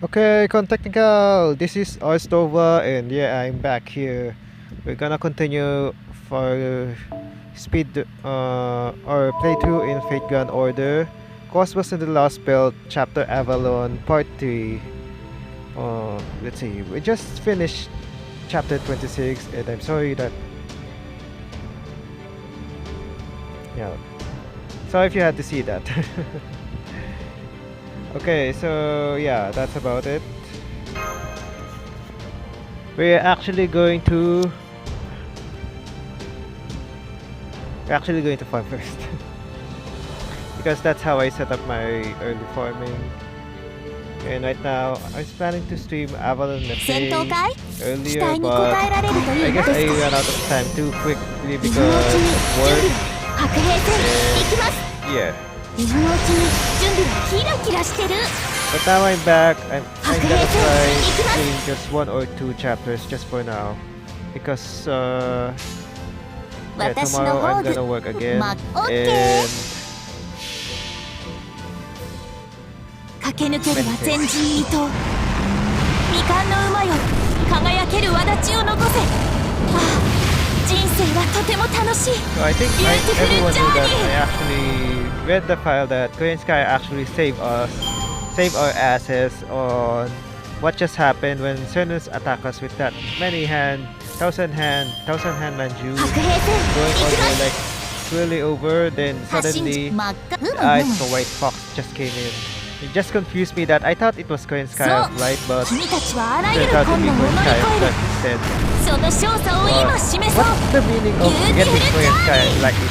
Okay, Technical. This is Ostova, and yeah, I'm back here. We're gonna continue for speed or playthrough in Fate Grand Order. Cosmos in the Lost Belt, Chapter Avalon, Part 3. Let's see, we just finished Chapter 26, and I'm sorry that. Yeah, sorry if you had to see that. Okay, so yeah, that's about it. We're actually going to farm first because that's how I set up my early farming. And right now I was planning to stream Avalon Methane earlier, but I guess I ran out of time too quickly because work. And yeah. But now I'm back. I'm gonna try doing just 1 or 2 chapters just for now, because yeah, tomorrow I'm gonna work again. And 駆け抜けるは前人未到。未完の馬よ、輝ける轍を残せ。ああ、人生はとても楽しい。 So I think everyone knew that I actually read the file that Korean Sky actually saved our asses on what just happened when Cernus attacked us with that thousand hand Manju going over like really over. Then suddenly the eyes of the white fox just came in. It just confused me that I thought it was Korean Sky of Light, but it turns out to be Korean Sky of Light instead. What's the meaning of getting Korean Sky like this?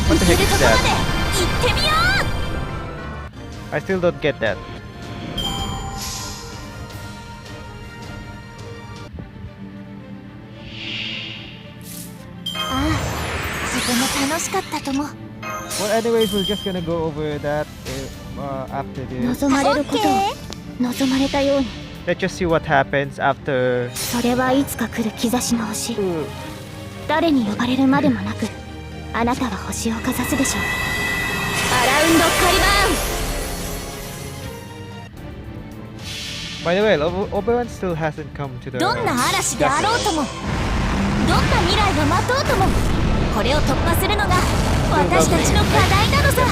What the heck is that? I still don't get that. Well, anyways, we're just gonna go over that after this. Let's just see what happens after. それはいつか来る兆しの星。誰に呼ばれるまでもなく、あなたは星をかざすでしょう。アラウンドカリバーン。 By the way, Oberon still hasn't come to the. どんな嵐であろうとも、どんな未来が待とうとも、これを突破するのが私たちの課題なのさ。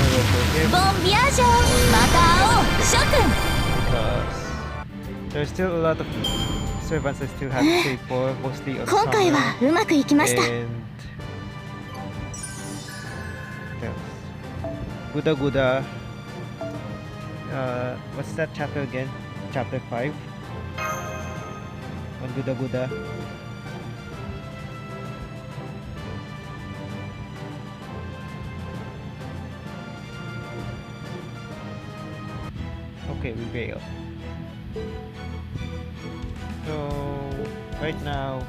ボンビアージョ、また会おう、諸君。 There's still a lot of servants I still have to pay for, mostly on 今回はうまくいきました。 and Guda Guda. What's that chapter again? Chapter 5 on Guda Guda. Okay, we fail. So right now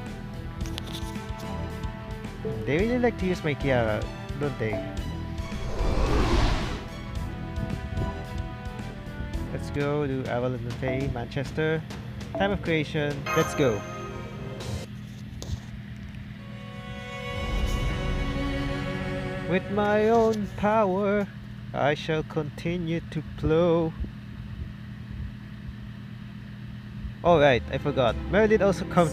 they really like to use my Kiara, don't they? Let's go to Avalon Buffet, Manchester. Time of creation. Let's go. With my own power, I shall continue to plow. Oh right, I forgot. Merlin also come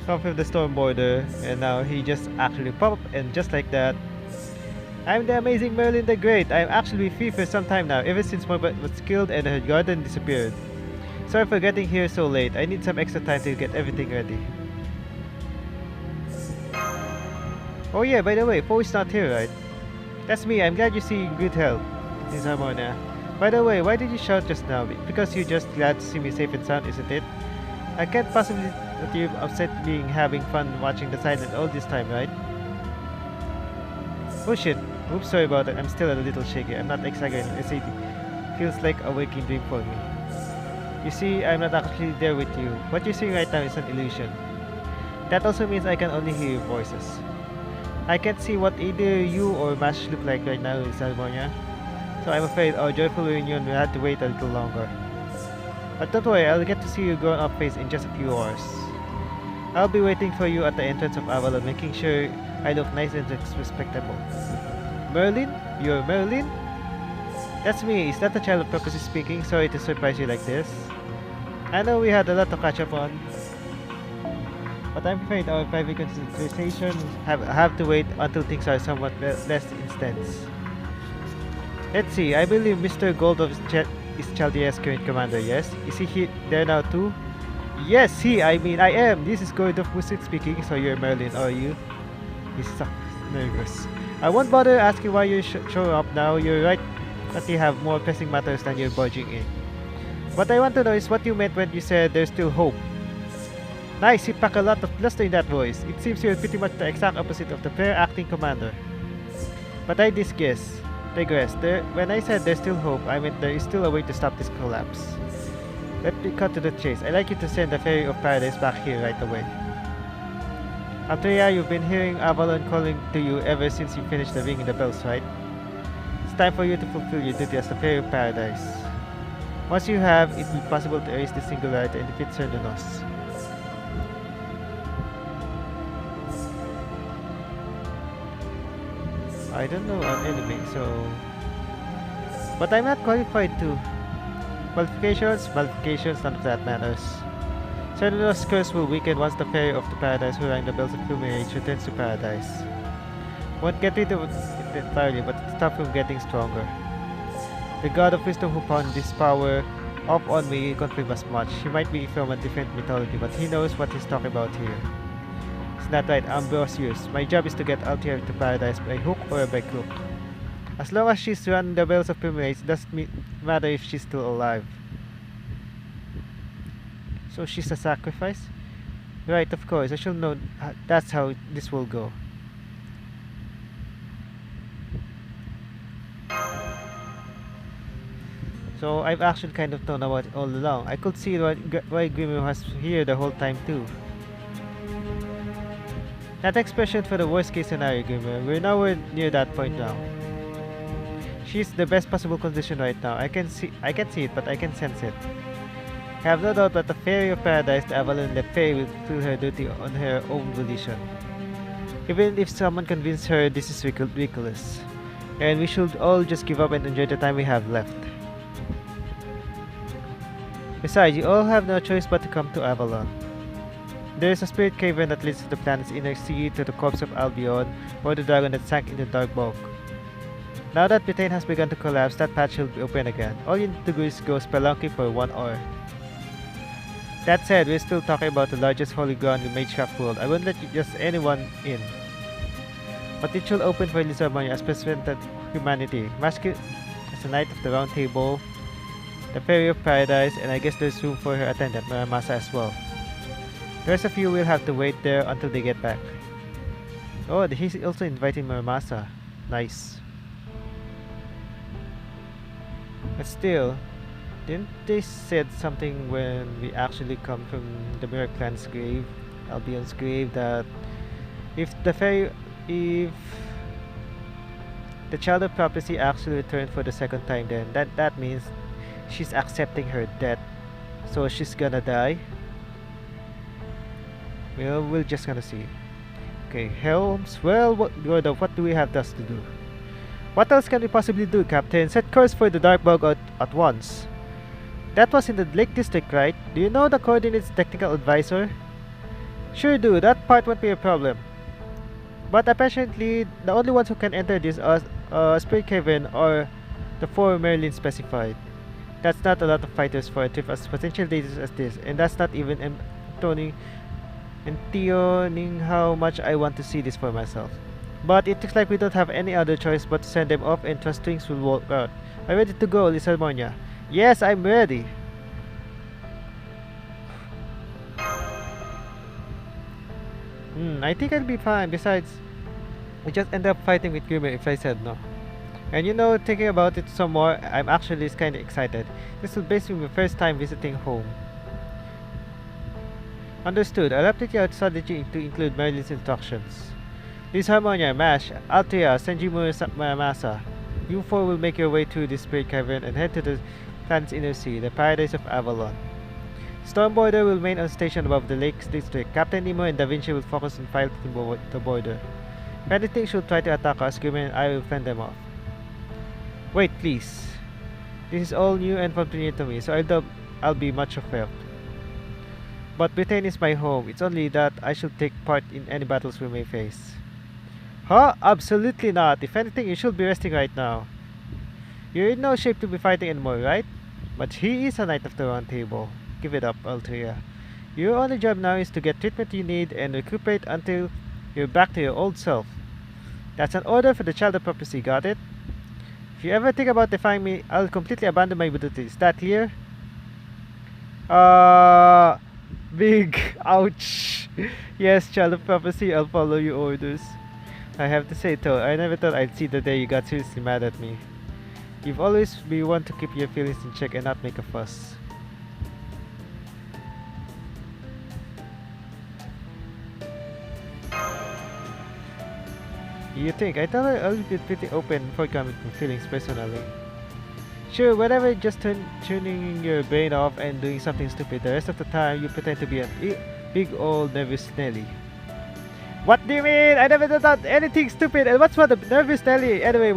from the storm border, and now he just actually popped up, and just like that, I'm the amazing Merlin the Great. I'm actually free for some time now, ever since Morbert was killed and her garden disappeared. Sorry for getting here so late. I need some extra time to get everything ready. Oh yeah, by the way, Poe is not here, right? That's me. I'm glad you see in good health, Miss Harmonia. By the way, why did you shout just now? Because you're just glad to see me safe and sound, isn't it? I can't possibly that you're upset being having fun watching the silent all this time, right? Oh shit. Oops, sorry about that. I'm still a little shaky. I'm not exaggerating. It feels like a waking dream for me. You see, I'm not actually there with you. What you're seeing right now is an illusion. That also means I can only hear your voices. I can't see what either you or Mash look like right now, Salmonia. So I'm afraid our joyful reunion will have to wait a little longer. But don't worry, I'll get to see your grown-up face in just a few hours. I'll be waiting for you at the entrance of Avalon, making sure I look nice and respectable. Merlin? You're Merlin? That's me. Is that the child of prophecy speaking? Sorry to surprise you like this. I know we had a lot to catch up on, but I'm afraid our private conversation have to wait until things are somewhat less intense. Let's see. I believe Mr. Goldov is Chaldea's current commander. Yes. Is he there now too? Yes, I mean, I am. This is Goldov Musit speaking. So you're Merlin, are you? He's so nervous. I won't bother asking why you show up now. You're right that you have more pressing matters than you're barging in. What I want to know is what you meant when you said there's still hope. Nice, you pack a lot of bluster in that voice. It seems you're pretty much the exact opposite of the fair acting commander. But I digress. When I said there's still hope, I meant there is still a way to stop this collapse. Let me cut to the chase. I'd like you to send the Fairy of Paradise back here right away. Altria, you've been hearing Avalon calling to you ever since you finished the ringing the bells, right? It's time for you to fulfill your duty as the Fairy of Paradise. Once you have, it will be possible to erase the singularity and defeat Cernunos. I don't know an enemy, so... But I'm not qualified to. Qualifications, none of that matters. Cernunos' curse will weaken once the Fairy of the Paradise who rang the bells of Plumage returns to Paradise. Won't get rid of it entirely, but it's tough from getting stronger. The God of Wisdom who pawned this power off on me confirmed as much. He might be from a different mythology, but he knows what he's talking about here. It's not right, Ambrosius. My job is to get Altair to Paradise by hook or by crook. As long as she's run the bells of Plumage, it doesn't matter if she's still alive. So she's a sacrifice? Right, of course. I should know that's how this will go. So I've actually kind of known about it all along. I could see why Grimmer was here the whole time too. That expression for the worst case scenario, Grimmer. We're nowhere near that point now. She's the best possible condition right now. I can see it, but I can sense it. I have no doubt that the Fairy of Paradise, the Avalon the Fae, will fulfill her duty on her own volition. Even if someone convinces her this is ridiculous. And we should all just give up and enjoy the time we have left. Besides, you all have no choice but to come to Avalon. There is a spirit cavern that leads to the planet's inner sea, to the corpse of Albion, or the dragon that sank in the dark bulk. Now that Bethane has begun to collapse, that patch will be open again. All you need to do is go spelunking for 1 hour. That said, we're still talking about the largest holy ground in Magecraft world. I won't let just anyone in. But it should open for Lizarmonia as represented humanity. Masquerade as a Knight of the Round Table, the Fairy of Paradise, and I guess there's room for her attendant, Muramasa, as well. There's a few we'll have to wait there until they get back. Oh, he's also inviting Muramasa. Nice. But still, didn't they said something when we actually come from the Mirror Clan's grave, Albion's grave, that if the Child of Prophecy actually returned for the second time, then that means she's accepting her death. So she's gonna die. Well, we're just gonna see. Okay, Helms. Well, what do we have thus to do? What else can we possibly do, Captain? Set course for the Dark Bog at once. That was in the Lake District, right? Do you know the coordinates, technical advisor? Sure do, that part won't be a problem. But apparently, the only ones who can enter this Spirit Cavern are the 4 Merlin specified. That's not a lot of fighters for a trip as potential dangerous as this, and that's not even entioning how much I want to see this for myself. But it looks like we don't have any other choice but to send them off and trust things will work out. Are you ready to go, Lizarmonia? Yes, I'm ready. I think I'll be fine. Besides, I just end up fighting with Grimmer if I said no. And you know, thinking about it some more, I'm actually kinda excited. This will basically be my first time visiting home. Understood. I'll update your strategy to include Merlin's instructions. Lizarmonia, Mash, Altria, Senjimu, Muramasa. You 4 will make your way through this spirit cavern and head to the planet's inner sea, the paradise of Avalon. Stormborder will remain on station above the Lakes District. Captain Nemo and Da Vinci will focus on fighting the border. If anything should try to attack us, Grimmer and I will fend them off. Wait, please. This is all new and familiar to me, so I'll be much of help. But Britain is my home. It's only that I should take part in any battles we may face. Huh? Absolutely not. If anything, you should be resting right now. You're in no shape to be fighting anymore, right? But he is a knight of the round table. Give it up, Altria. Your only job now is to get treatment you need and recuperate until you're back to your old self. That's an order for the child of prophecy, got it? If you ever think about defying me, I'll completely abandon my duties. Is that clear? Uh, Big ouch. Yes, child of prophecy, I'll follow your orders. I have to say though, I never thought I'd see the day you got seriously mad at me. You've always been one to keep your feelings in check and not make a fuss. You think? I thought I'll be pretty open for coming from feelings personally. Sure, whatever, just tuning your brain off and doing something stupid. The rest of the time, you pretend to be a big old nervous Nelly. What do you mean? I never done anything stupid. And what's for the nervous Nelly? Anyway,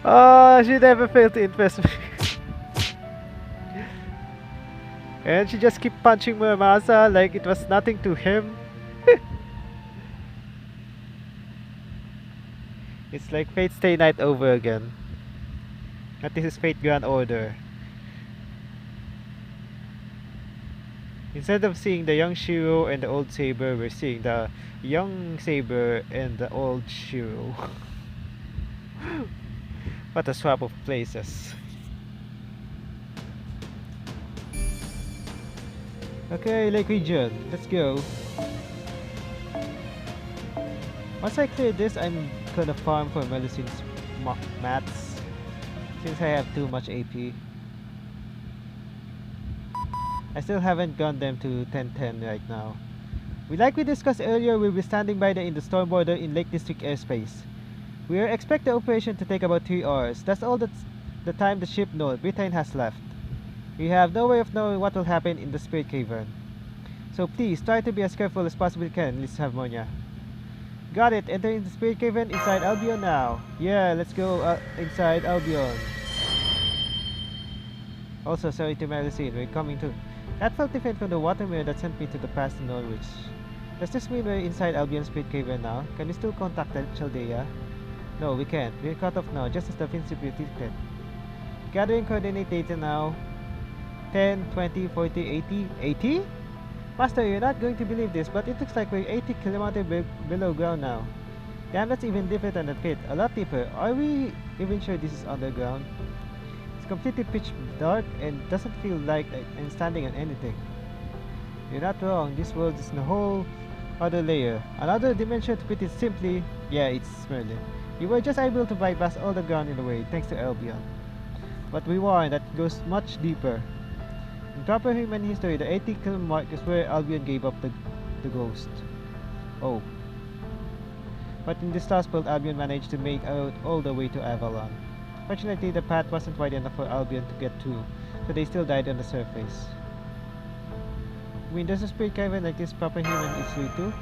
oh, she never failed to impress me. And she just keep punching Muramasa like it was nothing to him. It's like Fate Stay Night over again. But this is Fate Grand Order. Instead of seeing the young Shiro and the old Saber, we're seeing the young Saber and the old Shiro. What a swap of places. Okay, Lake Region, let's go. Once I clear this, I'm gonna farm for Melusine's mats, since I have too much AP. I still haven't gone them to 1010 right now. Like we discussed earlier, we'll be standing by in the storm border in Lake District airspace. We expect the operation to take about 3 hours. That's all the time the ship Britain has left. We have no way of knowing what will happen in the Spirit Cavern. So please, try to be as careful as possibly can, Miss Harmonia. Got it, entering the Spirit Cavern inside Albion now. Yeah, let's go inside Albion. Also, sorry to Melusine, we're coming to... That felt different from the water mirror that sent me to the past in Norwich. Does this mean we're inside Albion Spirit Cavern now? Can we still contact Chaldea? No, we can't. We're cut off now, just as the Principal dictated. Gathering coordinate data now. 10, 20, 40, 80. 80? Master, you're not going to believe this, but it looks like we're 80 kilometers below ground now. Damn, that's even deeper than the pit. A lot deeper. Are we even sure this is underground? It's completely pitch dark and doesn't feel like I'm standing on anything. You're not wrong. This world is in a whole other layer. Another dimension to put it simply. Yeah, it's Merlin. You were just able to bypass all the ground in the way, thanks to Albion. But we warn that goes much deeper. In proper human history, the 80 kilometer mark is where Albion gave up the ghost. Oh. But in this last world, Albion managed to make out all the way to Avalon. Fortunately, the path wasn't wide enough for Albion to get through, so they still died on the surface. I mean, there's a spirit cavern like this proper human history too?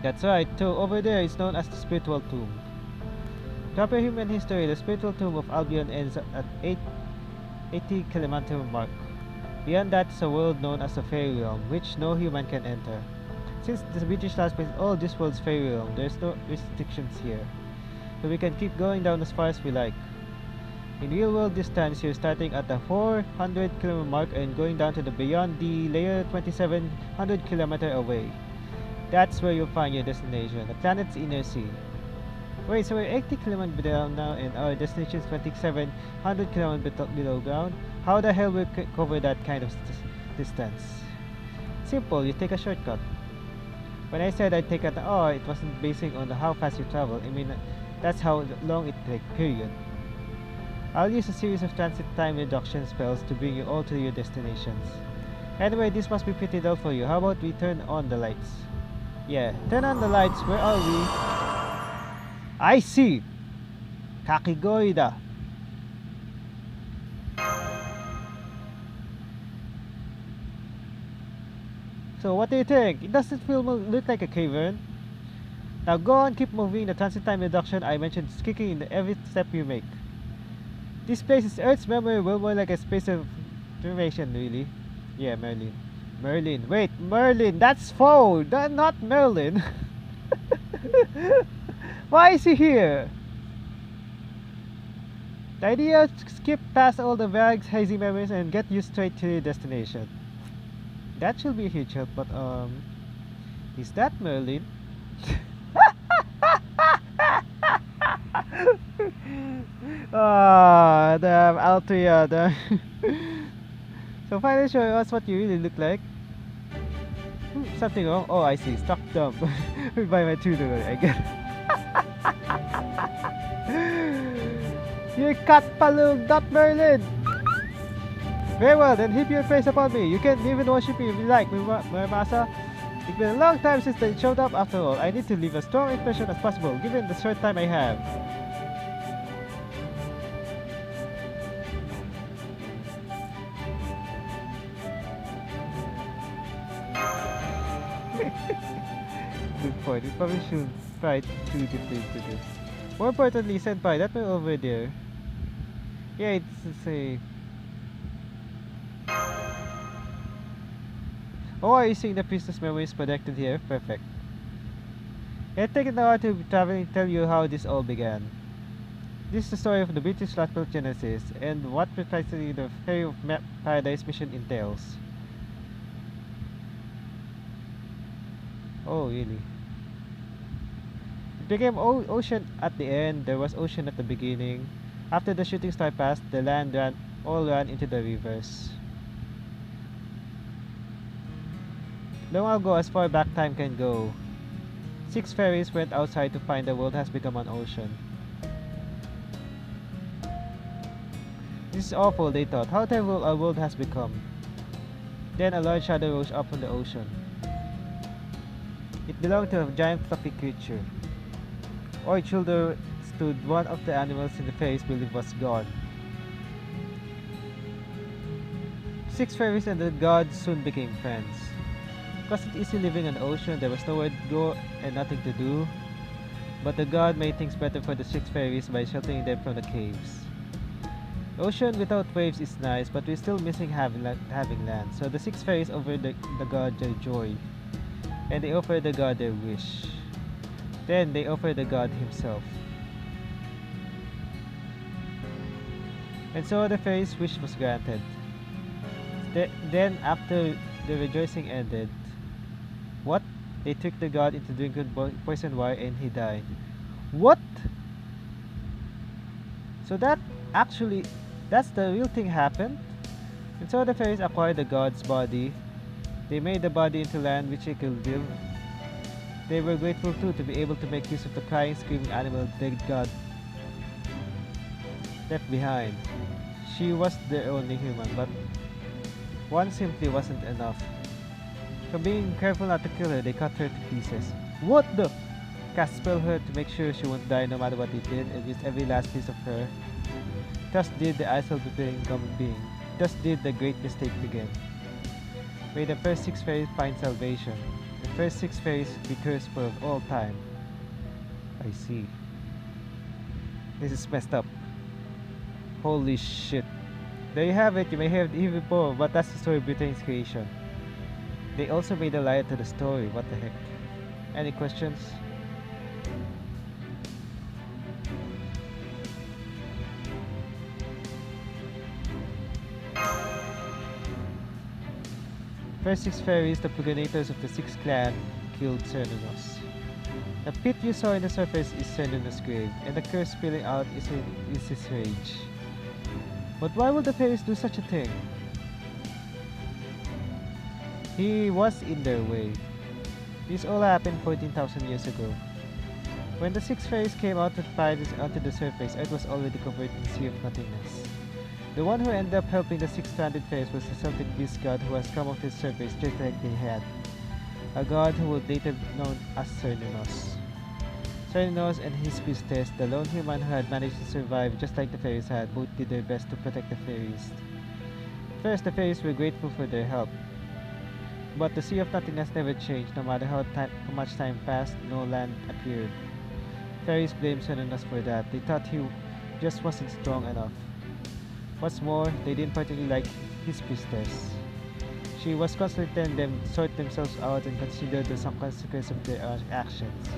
That's right, so over there it's known as the Spiritual Tomb. Proper human history, the Spiritual Tomb of Albion ends at 80 kilometer mark. Beyond that is a world known as the Fairy Realm, which no human can enter. Since the British last place all this world's Fairy Realm, there's no restrictions here. So we can keep going down as far as we like. In real world distance, you're starting at the 400 kilometer mark and going down to the beyond the layer 2700 kilometer away. That's where you'll find your destination, the planet's inner sea. Wait, so we're 80 kilometers down now and our destination is 2700 kilometers below ground? How the hell will we cover that kind of distance? Simple, you take a shortcut. When I said I'd take it wasn't basing on how fast you travel. I mean, that's how long it takes, period. I'll use a series of transit time reduction spells to bring you all to your destinations. Anyway, this must be pretty dull for you. How about we turn on the lights? Yeah, turn on the lights. Where are we? I see! Kakigoida. So what do you think? It doesn't look like a cavern. Now go on, keep moving. The transit time reduction I mentioned is kicking in every step you make. This place is Earth's memory, well more like a space of duration, really. Yeah, Merlin. Merlin. Wait, Merlin. That's Foe. Not Merlin. Why is he here? The idea is to skip past all the vague, hazy memories and get you straight to your destination. That should be a huge help, but is that Merlin? Ah, damn, Altria, damn. So finally show us what you really look like. Something wrong? Oh, I see. Stuck dumb by my tutor, I guess. You cat palung, not Merlin! Very well, then heap your praise upon me. You can even worship me if you like, Masa. It's been a long time since they showed up after all. I need to leave a strong impression as possible, given the short time I have. Good point. We probably should try to get into this. More importantly, Senpai, that one over there. Yeah, it's a... Oh, are you seeing the priestess memories projected here? Perfect. I've taken the hour to traveling tell you how this all began. This is the story of the British Latpel Genesis and what precisely the Fairy of Paradise mission entails. Oh, really? It became ocean at the end, there was ocean at the beginning. After the shooting star passed, the land all ran into the rivers. Long ago, as far back time can go, 6 fairies went outside to find the world has become an ocean. This is awful, they thought. How terrible our world has become. Then a large shadow rose up from the ocean. It belonged to a giant fluffy creature. On its shoulder stood one of the animals in the fairies believed was God. 6 fairies and the gods soon became friends. It wasn't easy living on the ocean, there was nowhere to go and nothing to do. But the god made things better for the 6 fairies by sheltering them from the caves. The ocean without waves is nice, but we're still missing having land. So the 6 fairies offered the god their joy. And they offered the god their wish. Then they offered the god himself. And so the fairies' wish was granted. Then after the rejoicing ended, what? They tricked the god into drinking poison water and he died. What? So that's the real thing happened? And so the fairies acquired the god's body. They made the body into land which he could live. They were grateful too to be able to make use of the crying, screaming animal the god left behind. She was their only human, but one simply wasn't enough. From being careful not to kill her, they cut her to pieces. What the? Cast spell her to make sure she won't die no matter what they did, and used every last piece of her. Thus did the isol become being. Thus did the great mistake begin. May the first 6 fairies find salvation. The first 6 fairies be cursed for all time. I see. This is messed up. Holy shit. There you have it, you may have it even before, but that's the story of Britain's creation. They also made a lie to the story, what the heck. Any questions? First 6 fairies, the progenitors of the 6th clan, killed Cernunnos. The pit you saw in the surface is Cernunnos' grave, and the curse spilling out is his rage. But why would the fairies do such a thing? He was in their way. This all happened 14,000 years ago. When the 6 fairies came out of fire onto the surface, Earth was already covered in a sea of nothingness. The one who ended up helping the 6 stranded fairies was the Celtic beast god who has come off his surface just like they had. A god who would later be known as Cernunnos. Cernunnos and his priestess, the lone human who had managed to survive just like the fairies had, both did their best to protect the fairies. First, the fairies were grateful for their help. But the Sea of Nothingness never changed. No matter how much time passed, no land appeared. Fairies blamed Xerxes for that. They thought he just wasn't strong enough. What's more, they didn't particularly like his priestess. She was constantly telling them to sort themselves out and consider the some consequence of their actions.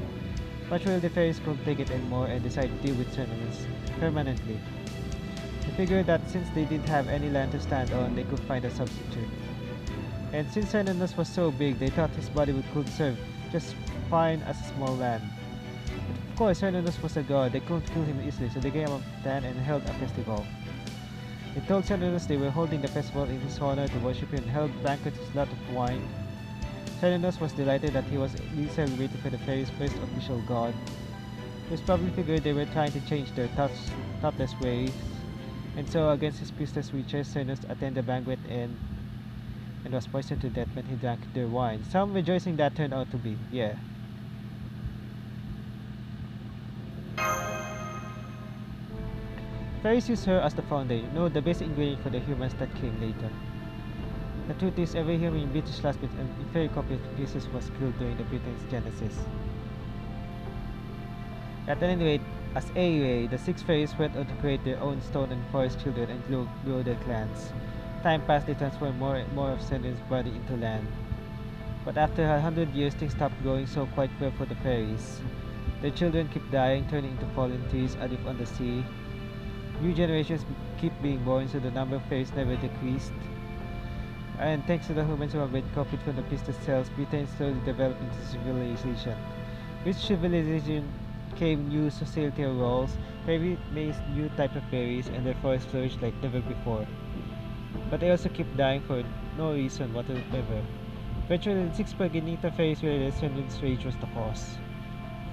Naturally, the fairies couldn't take it anymore and decided to deal with Xerxes permanently. They figured that since they didn't have any land to stand on, they could find a substitute. And since Xerxes was so big, they thought his body could serve just fine as a small land. But of course, Xerxes was a god, they couldn't kill him easily, so they gave him a plan and held a festival. They told Xerxes they were holding the festival in his honor to worship him and held banquets with a lot of wine. Xerxes was delighted that he was being celebrated for the fairies' first official god. He was probably figured they were trying to change their thoughtless ways, and so against his priestess wishes, Xerxes attended the banquet and was poisoned to death when he drank their wine. Some rejoicing that turned out to be, yeah. Fairies used her as the founder, the basic ingredient for the humans that came later. The truth is, every human in British last bit and fairy copy of Jesus was killed during the Britain's genesis. At any rate, the 6 fairies went on to create their own stone and forest children and grow their clans. Time passed, they transformed more and more of Xerxes' body into land. But after 100 years, things stopped going so quite well for the fairies. Their children keep dying, turning into fallen trees adrift on the sea. New generations keep being born, so the number of fairies never decreased. And thanks to the humans who have been copied from the priestess cells, Britain slowly developed into civilization. With civilization came new societal roles, fairy made new type of fairies, and their forests flourished like never before. But they also keep dying for no reason whatsoever. Eventually, the 6 progenitor fairies realized Xerxes' rage was the cause.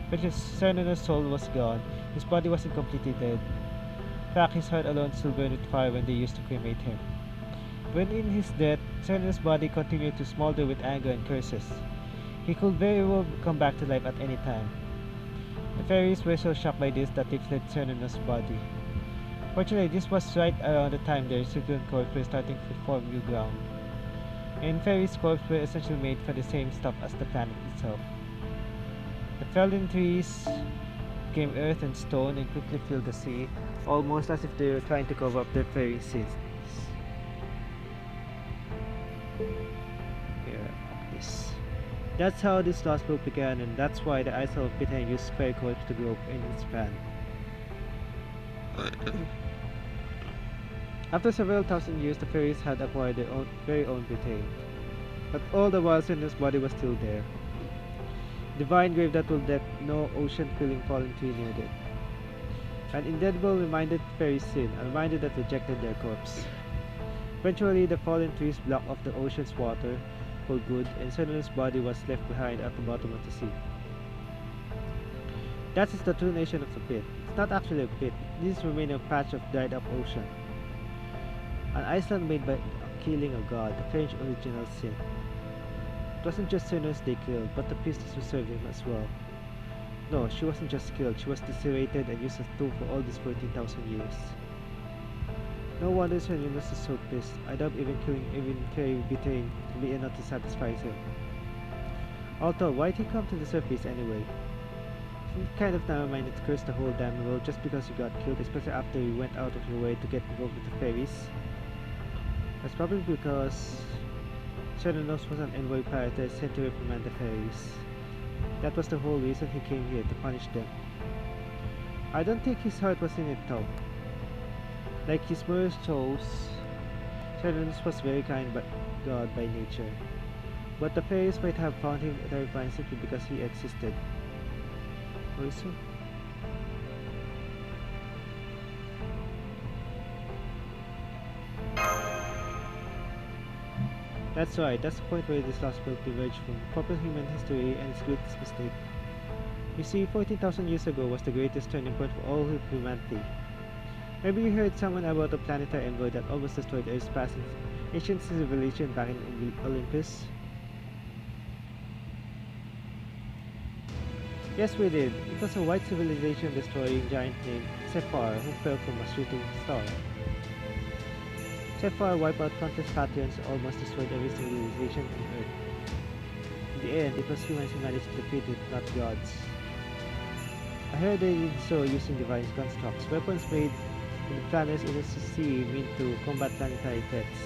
But his Xerxes' soul was gone, his body wasn't completely dead. In fact, his heart alone still burned with fire when they used to cremate him. When in his death, Xerxes' body continued to smolder with anger and curses. He could very well come back to life at any time. The fairies were so shocked by this that they fled Xerxes' body. Fortunately, this was right around the time their children's corpses were starting to form new ground. And fairies' corpses were essentially made from the same stuff as the planet itself. The fallen trees became earth and stone and quickly filled the sea, almost as if they were trying to cover up their fairy sins. Here, this. That's how this last book began, and that's why the Isle of Britain used fairy corpse to grow in its span. After several thousand years, the fairies had acquired their very own Britain. But all the while, Xerxes' body was still there. Divine grave that will let no ocean-filling fallen tree near it. An indelible reminder that fairies sin, a reminder that rejected their corpse. Eventually, the fallen trees blocked off the ocean's water for good, and Xerxes' body was left behind at the bottom of the sea. That is the true nation of the pit. It's not actually a pit, this is remaining a patch of dried up ocean. An island made by killing a god, the French original sin. It wasn't just Xerxes they killed, but the priestess who served him as well. No, she wasn't just killed, she was decorated and used as a tool for all these 14,000 years. No wonder Xerxes is so pissed. I doubt even killing Fairy Britain to be enough to satisfy him. Although, why'd he come to the surface anyway? He kind of narrow-minded to curse the whole damn world just because you got killed, especially after you went out of your way to get involved with the fairies. That's probably because Xerxes was an envoy pirate sent to reprimand the fairies. That was the whole reason he came here, to punish them. I don't think his heart was in it though. Like his words shows, Xerxes was very kind god by nature. But the fairies might have found him terrifying simply because he existed. Or so? That's right, that's the point where this last book diverged from proper human history and its greatest mistake. You see, 14,000 years ago was the greatest turning point for all of humanity. Maybe you heard someone about a planetary envoy that almost destroyed Earth's past ancient civilization back in Olympus? Yes, we did. It was a white civilization destroying giant named Sephar who fell from a shooting star. Sephar wiped out countless patterns and almost destroyed every civilization on Earth. In the end, it was humans who managed to defeat it, not gods. I heard they did so using divine constructs, weapons made in the planet's inner sea meant to combat planetary threats.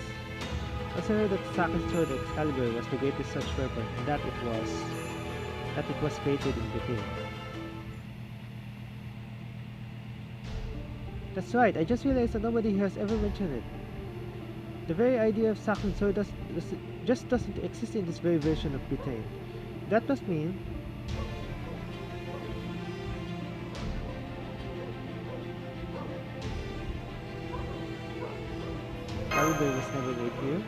I also heard that the Sacred Sword Excalibur was the greatest such weapon, and that it was created in Britain. That's right, I just realized that nobody has ever mentioned it. The very idea of Sacred Sword just doesn't exist in this very version of Britain. That must mean Calibre was never made here.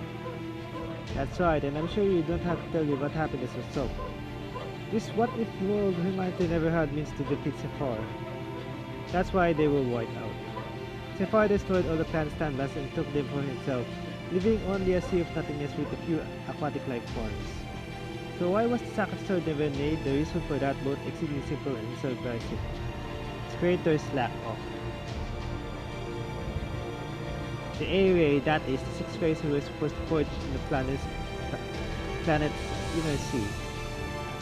That's right, and I'm sure you don't have to tell me what happened as a result. This what-if world humanity never had means to defeat Sephar. That's why they were wiped out. Sephar destroyed all the planet's landmass and took them for himself, leaving only a sea of nothingness with a few aquatic life forms. So why was the Sacred Sword never made? The reason for that both exceedingly simple and surprising. Its creator's lack of. The area, that is, the 6 fairies who were supposed to forge in the planet's inner sea,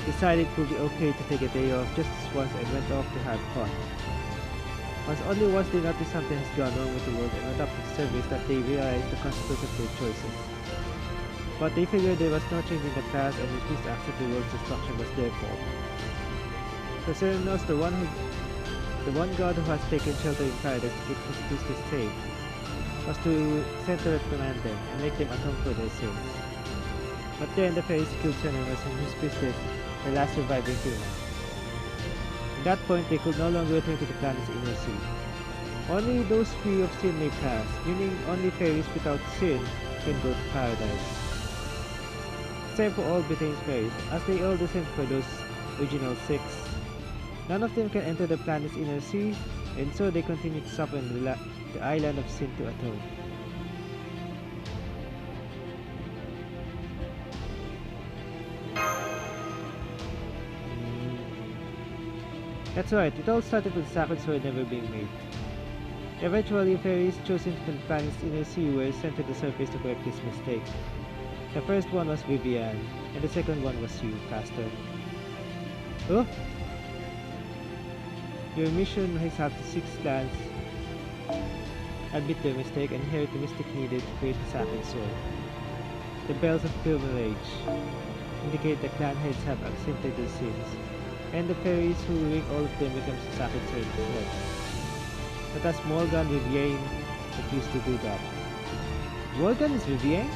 decided it would be okay to take a day off just once and went off to have fun. Only once they noticed something has gone wrong with the world and went up to the surface that they realized the consequence of their choices. But they figured there was no changing the past and refused to accept the world's destruction was their fault. So Serenos, the one god who has taken shelter in paradise to keep his priestess safe, was to send to reprimand them and make them atone for their sins. But then the fairies killed Serenos and his priestess, the last surviving human. At that point, they could no longer return to the planet's inner sea. Only those free of sin may pass, meaning only fairies without sin can go to paradise. Same for all Britain's fairies, as they all descend from those original 6. None of them can enter the planet's inner sea, and so they continue to suffer in the island of sin to atone. That's right, it all started with the Sacred Sword never being made. Eventually, fairies chosen from the planet's inner sea were sent to the surface to correct this mistake. The first one was Vivian, and the second one was you, Pastor. Oh? Your mission is up to 6 clans admit their mistake and inherit the mystic needed to create the Sacred Sword. The bells of pilgrimage indicate the clan heads have accepted their sins, and the fairies who ring all of them becomes the Sacred Sword itself. But as Morgan Vivienne refused to do that. Morgan is Vivienne?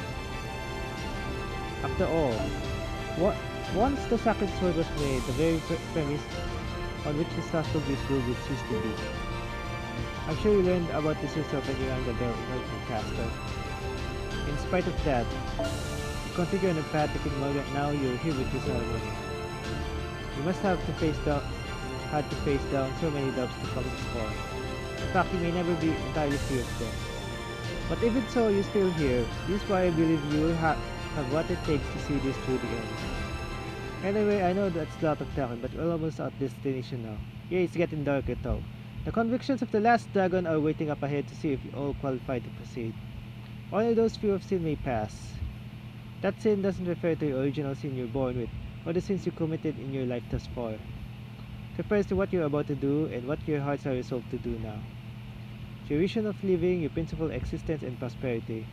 After all, once the Sacred Sword was made, the very premise on which his hostile world would cease to be. I'm sure you learned about this yourself when you rang the bell in Castle. In spite of that, you continue on the path to King Morgan. Now you're here with this ceremony. You must have to face down so many doubts to come this far. In fact, you may never be entirely free of them. But even so, you're still here. This is why I believe you will have what it takes to see this through the end. Anyway, I know that's a lot of talking, but we're almost at destination now. Yeah, it's getting darker though. The convictions of the last dragon are waiting up ahead to see if you all qualify to proceed. Only those few of sin may pass. That sin doesn't refer to the original sin you're born with, or the sins you committed in your life thus far. It refers to what you're about to do and what your hearts are resolved to do now. Your vision of living, your principal existence and prosperity.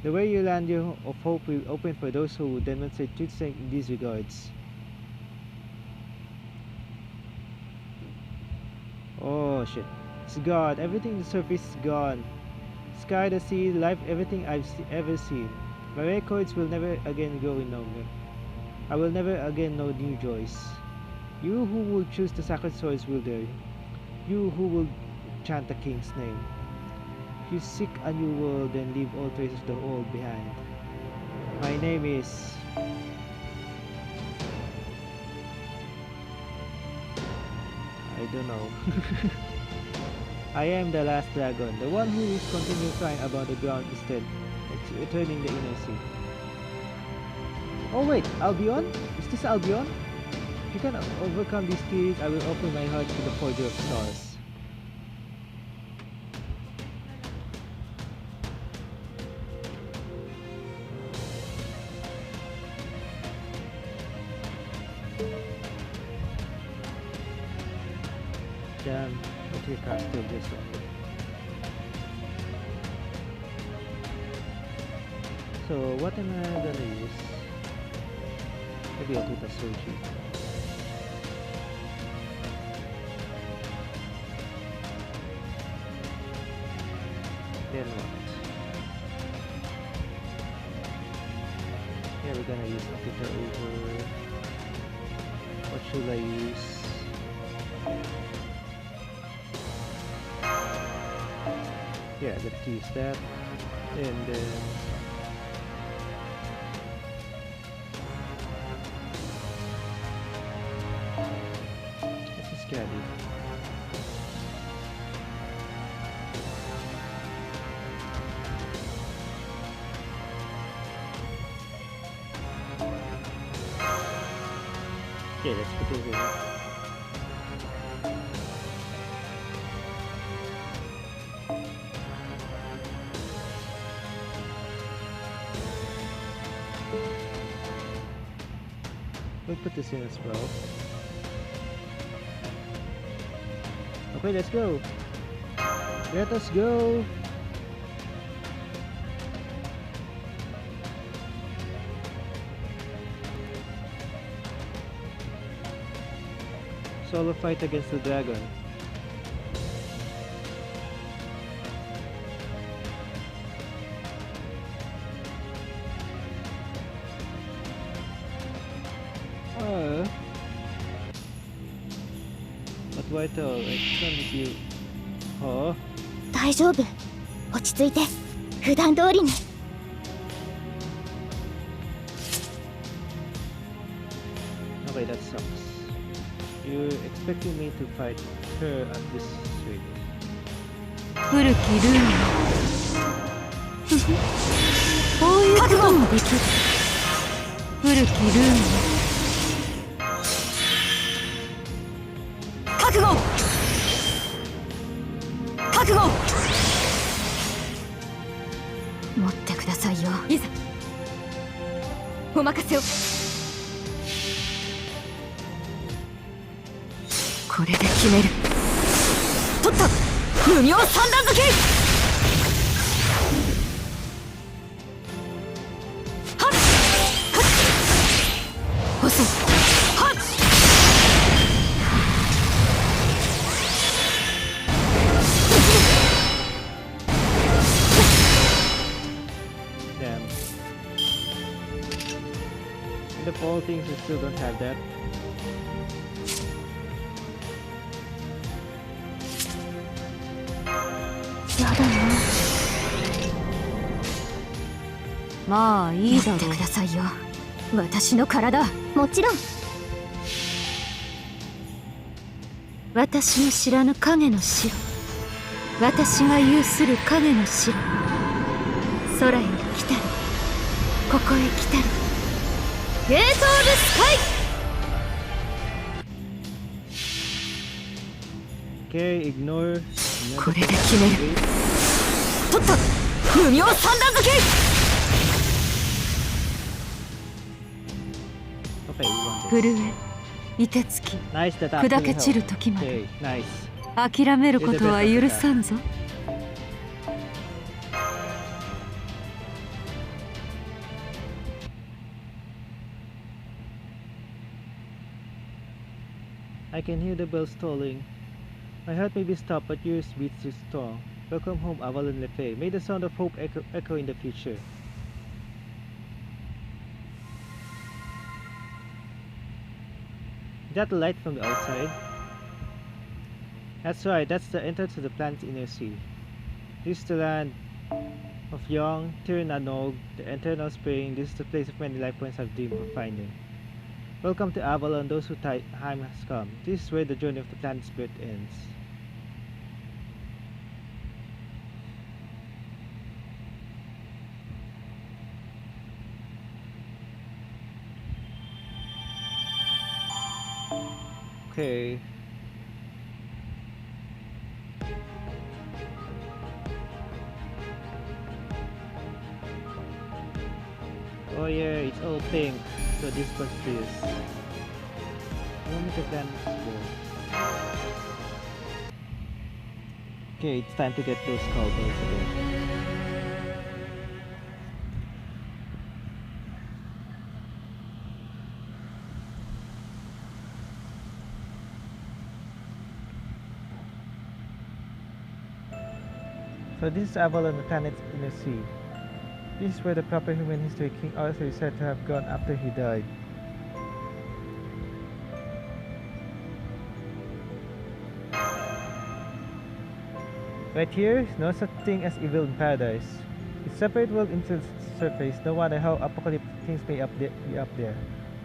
The way you land your of hope will open for those who demonstrate true strength in these regards. Oh shit. It's gone. Everything on the surface is gone. Sky, the sea, life, everything I've ever seen. My records will never again go in number. I will never again know new joys. You who will choose the Sacred Sword's wielder. You who will chant the king's name. You seek a new world and leave all traces of the old behind. My name is... I don't know. I am the last dragon, the one who is continuing flying above the ground instead, returning the inner sea. Oh wait, Albion? Is this Albion? If you can overcome these theories, I will open my heart to the Forger of Stars. damn, I think I can't kill this one. So what am I gonna use? Maybe I'll take a Soji. Then what? Yeah, we're gonna use Akita over. What should I use? Yeah, let's use that. And then this is scary. Okay, let's put it in. We'll put this in as well. Okay, let's go. Let us go. Solo fight against the dragon. But why tell? I can't you. Huh? 大丈夫。落ち着いて。普段通りに。Okay, that sucks. You're expecting me to fight her at this rate. 古きルールこういうこともできる古きルール覚悟覚悟持ってくださいよいざお任せをこれで決める取った無名三段付けはっはっ遅いはっDamn. And of all things, we still don't have that. Ma, まあいいだろう待ってくださいよ私の体もちろん私の知らぬ影の城私が有する影の城空より来たるここへ来たるゲートオブスカイ Okay, ignore. これで決める取った無名三段付け Okay, we want 震 this. え凍てつき Nice that 砕け actually 散る helped. 時まで Okay, nice. 諦めることは許さんぞ I can hear the bells tolling. My heart may be stopped, but yours beats too strong. Welcome home, Avalon Lefay. May the sound of hope echo in the future. Is that the light from the outside? That's right, that's the entrance to the planet's inner sea. This is the land of young Tirnanog, the eternal spring. This is the place of many life points I've dreamed of finding. Welcome to Avalon, those whose time has come. This is where the journey of the planet's birth ends. Okay. Oh yeah, it's all pink. So this was this. Let me take that. Okay, it's time to get those cowbells again. So this is Avalon, the planet's inner sea. This is where the proper human history King Arthur is said to have gone after he died. Right here, no such thing as evil in paradise. It's separate world into its surface, no matter how apocalyptic things may be up there.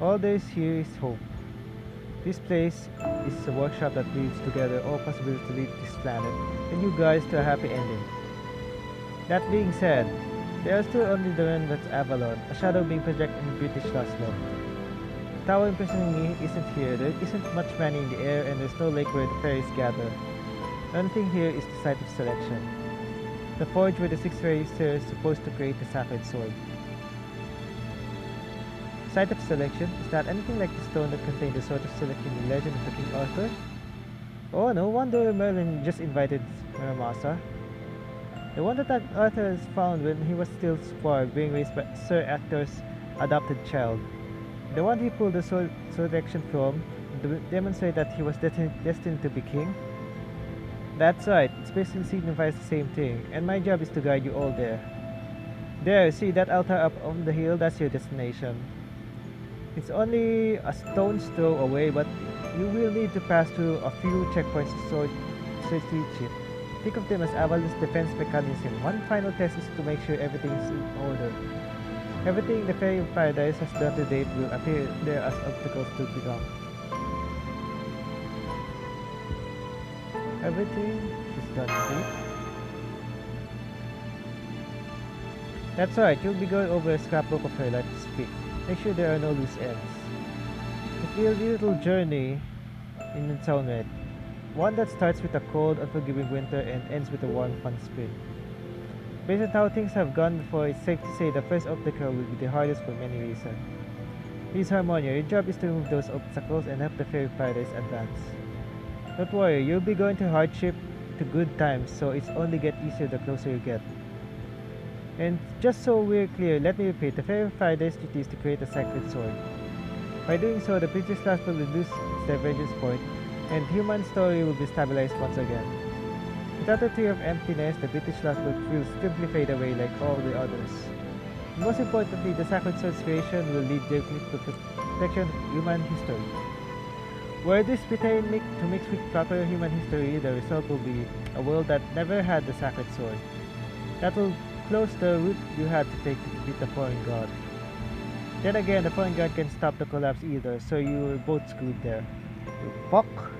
All there is here is hope. This place is a workshop that weaves together all possibilities to lead this planet and you guys to a happy ending. That being said, there are still only the remnants Avalon, a shadow being projected in British Laszlo. The tower imprisoning me isn't here, there isn't much money in the air and there's no lake where the fairies gather. The only thing here is the site of selection. The forge where the six fairies are supposed to create the sacred sword. Site of selection? Is that anything like the stone that contained the sword of selection in the legend of the King Arthur? Oh, no wonder Merlin just invited Muramasa. The one that Arthur has found when he was still Squire, being raised by Sir Ector's adopted child. The one he pulled the sword selection from to demonstrate that he was destined to be king? That's right, it basically signifies the same thing, and my job is to guide you all there. There, see that altar up on the hill? That's your destination. It's only a stone's throw away, but you will need to pass through a few checkpoints to reach it. Think of them as Avalon's defense mechanism. One final test is to make sure everything is in order. Everything the Fairy of Paradise has done to date will appear there as obstacles to become. Everything is done to date. That's right, you'll be going over a scrapbook of her life to speak. Make sure there are no loose ends. It will be a little journey in its own right. One that starts with a cold, unforgiving winter and ends with a warm, fun spring. Based on how things have gone before, it's safe to say the first obstacle will be the hardest for many reasons. Please, Harmonia, your job is to remove those obstacles and help the Fairy Paradise advance. Don't worry, you'll be going to hardship to good times, so it's only get easier the closer you get. And just so we're clear, let me repeat, the Fairy Paradise duty is to create a sacred sword. By doing so, the British class will lose its divergence point, and human story will be stabilized once again. Without the tear of emptiness, the British class will simply fade away like all the others. And most importantly, the sacred sword's creation will lead directly to the protection of human history. Were this between to mix with proper human history, the result will be a world that never had the sacred sword. That will close the route you had to take to defeat the foreign god. Then again, the foreign god can stop the collapse either, so you were both screwed there. You fuck!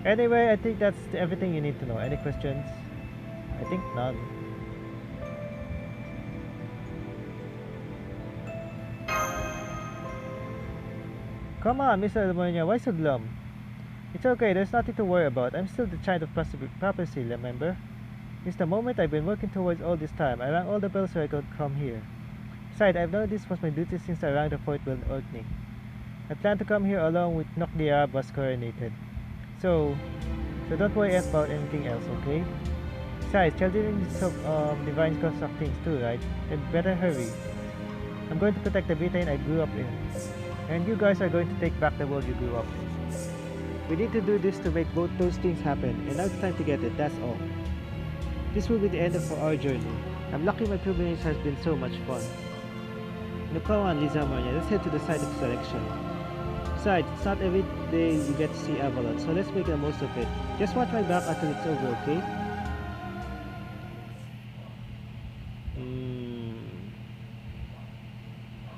Anyway, I think that's everything you need to know. Any questions? I think none. Come on, Mr. Demonia, why so glum? It's okay, there's nothing to worry about. I'm still the child of prophecy, remember? Since the moment I've been working towards all this time, I rang all the bells so I could come here. Besides, I've known this was my duty since I rang the fourth bell in Orkney. I plan to come here along with Nock the Arab was coronated. So don't worry about anything else, okay? Besides, children needs divine construct things too, right? Then better hurry. I'm going to protect the Britain I grew up in. And you guys are going to take back the world you grew up in. We need to do this to make both those things happen, and now it's time to get it, that's all. This will be the end of our journey. I'm lucky my pilgrimage has been so much fun. Now come on, Lisa Maria, let's head to the site of selection. Besides, it's not every day you get to see Avalon, so let's make the most of it. Just watch my back until it's over, okay?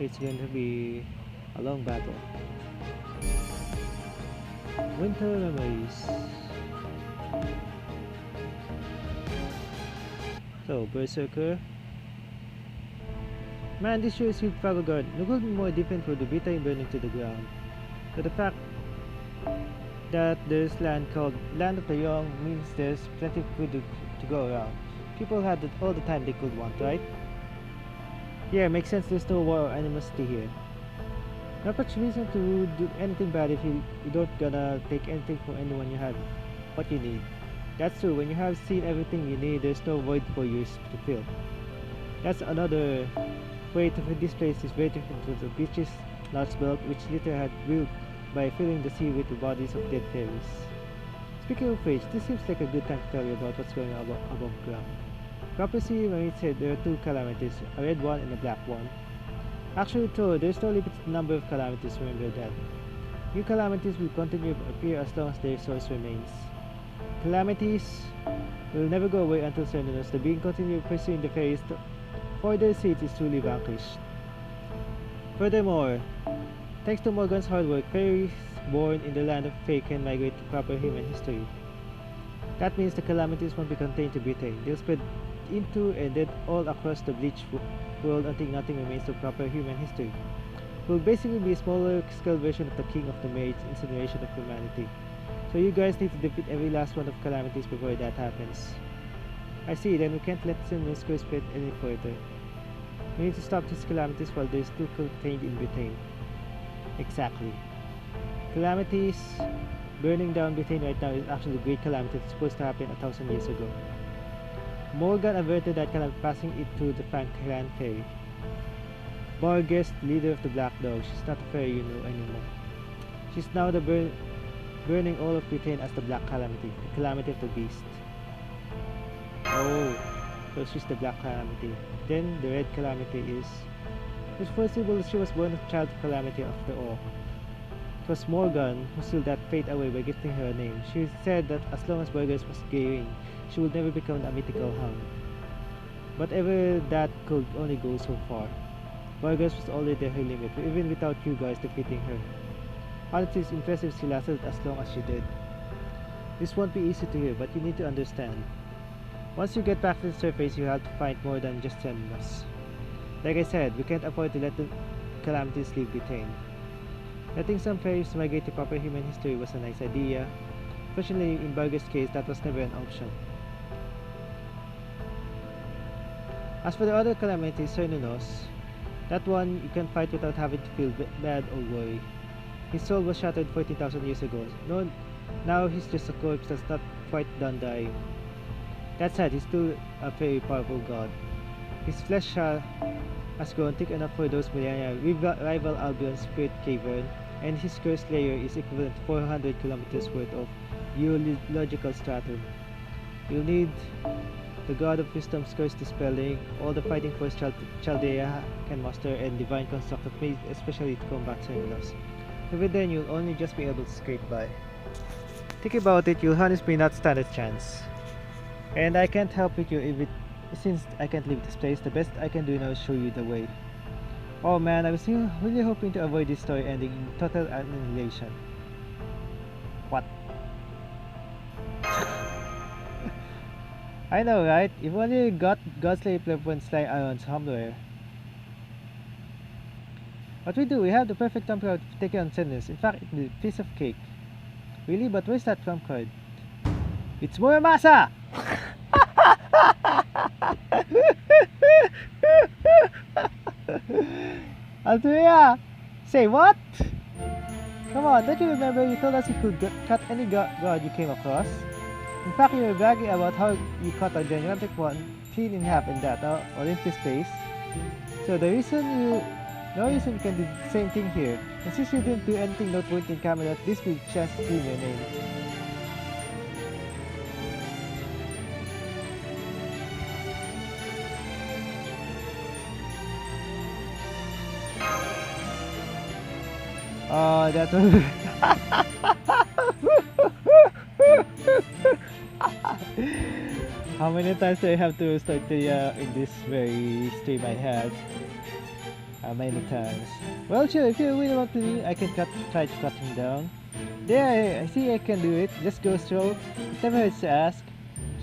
It's going to be a long battle. Winter memories. So, Berserker. Man, this sure is with Fagogard. No could be more different for the Britain burning to the ground. So the fact that there's land called Land of the Young means there's plenty of food to go around. People had it all the time they could want, right? Yeah, makes sense, there's no war or animosity here. Not much reason to do anything bad if you don't gonna take anything from anyone you have what you need. That's true, when you have seen everything you need, there's no void for you to fill. That's another way to put this place is very different to the beach's large belt, which Litter had built by filling the sea with the bodies of dead fairies. Speaking of which, this seems like a good time to tell you about what's going on above ground. Prophecy Marine said there are two calamities, a red one and a black one. Actually true, there's no limit to the number of calamities, remember that. New calamities will continue to appear as long as their source remains. Calamities will never go away until Cernunnos, the being continue pursuing the fairies for their seed is truly vanquished. Furthermore, thanks to Morgan's hard work, fairies born in the land of Fae can migrate to proper human history. That means the calamities won't be contained to Britain. They'll spread into and then all across the bleached world until nothing remains of proper human history. It will basically be a smaller scale version of the King of the Mage's incineration of humanity. So you guys need to defeat every last one of calamities before that happens. I see, then we can't let Cernunnos curse spread any further. We need to stop these calamities while they're still contained in Britain. Exactly. Calamities burning down Britain right now is actually a great calamity that's supposed to happen 1,000 years ago. Morgan averted that calamity, passing it to the Clan Fairy. Barghest, leader of the Black Dog, she's not a fairy you know anymore. She's now the burning all of Britain as the Black Calamity, the Calamity of the Beast. Oh, so she's the Black Calamity. Then the Red Calamity is... It's possible she was born a child of Calamity after all. It was Morgan who sealed that fate away by gifting her a name. She said that as long as Burgess was gay, she would never become a mythical hound. But ever that could only go so far. Burgess was already her limit, even without you guys defeating her. Honestly, it's impressive she lasted as long as she did. This won't be easy to hear, but you need to understand. Once you get back to the surface, you have to find more than just Cernunnos. Like I said, we can't afford to let the calamities leave Britain. Letting some fairies migrate to proper human history was a nice idea. Fortunately, in Burgess' case, that was never an option. As for the other calamity, Cernunnos, that one you can fight without having to feel bad or worry. His soul was shattered 14,000 years ago. No, now he's just a corpse that's not quite done dying. That said, he's still a very powerful god. His flesh has grown thick enough for those millennia rival Albion's spirit cavern, and his cursed layer is equivalent to 400 kilometers worth of geological stratum. You'll need the God of Wisdom's curse dispelling, all the fighting force Chaldea can muster, and divine construct of made especially to combat Cernunnos. Even then, you'll only just be able to scrape by. Think about it, you'll honestly not stand a chance. And I can't help with you since I can't leave this place. The best I can do now is show you the way. Oh man, I was really hoping to avoid this story ending in total annihilation. What? I know, right? If only Godslayer went flying around somewhere. What we do, we have the perfect trump card to take on Cernunnos. In fact, it's a piece of cake. Really? But where's that trump card? It's Muramasa! Alturia! Say what? Come on, don't you remember you told us you could cut any god you came across? In fact, you were bragging about how you cut a gigantic one clean in half in that Olympus space. So no reason you can do the same thing here. And since you didn't do anything noteworthy in Camelot, this will be a chance to clean your name. Oh, that was... How many times do I have to start in this very stream I had? How many times? Well, sure, if you really want to, I can try to cut him down. There, I see I can do it. Just go slow. It never hurts to ask.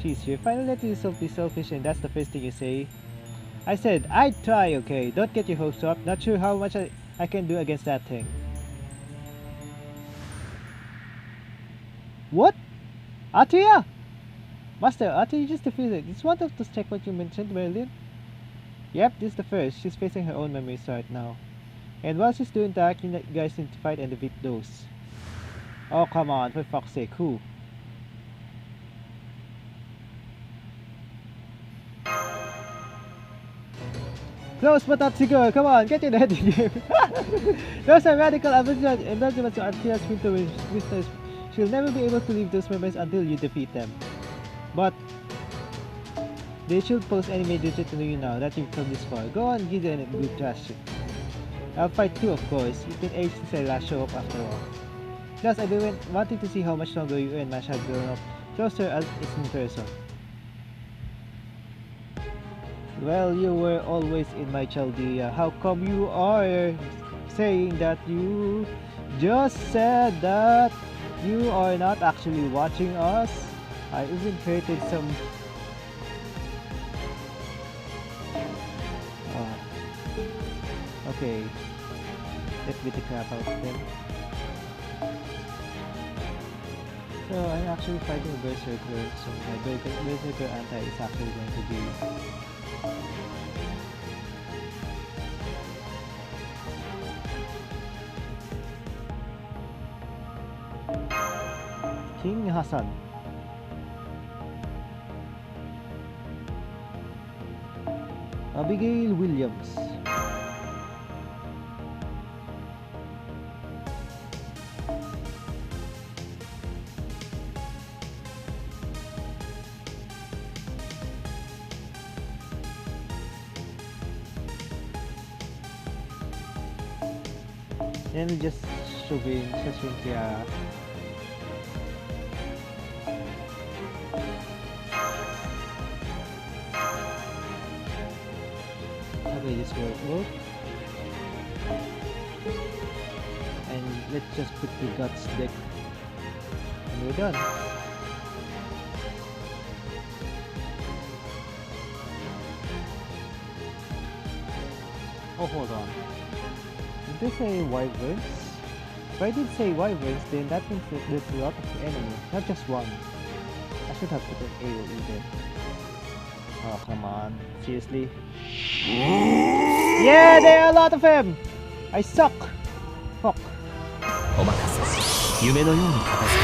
Jeez, you're finally letting yourself be selfish and that's the first thing you say. I said, I'd try, okay? Don't get your hopes up. Not sure how much I can do against that thing. What? Atria? Master, Atria just defeated. It's one of those checkpoints you mentioned, Merlin. Yep, this is the first. She's facing her own memories right now. And while she's doing that, you guys need to fight and defeat those. Oh, come on, for fuck's sake, who? Close but not secure. Come on, get in the head game. Those are radical embellishments to Arthea's winter. She'll never be able to leave those memories until you defeat them. But they should pose any major threat to you now that you've come this far. Go on, give them a good trash. I'll fight too, of course. You've been aged since I last show up after all. Plus, I've been wanting to see how much longer you and Mash have grown up. Closer as it's in person. Well, you were always in my Chaldea. How come you are saying that? You just said that you are not actually watching us? I even created some... Okay. Let's beat the crap out of them. So I'm actually fighting a Berserker, so my Berserker anti is actually going to be King Hassan. Abigail Williams. And just shoving Tiara. Okay, this will work. And let's just put the guts deck. And we're done. Oh, hold on. Did they say wyverns? If I did say wyverns, then that means that there's a lot of enemy, not just one. I should have put an AoE there. Oh, come on. Seriously? Yeah, there are a lot of them! I suck! Fuck. お任せ。夢のように片付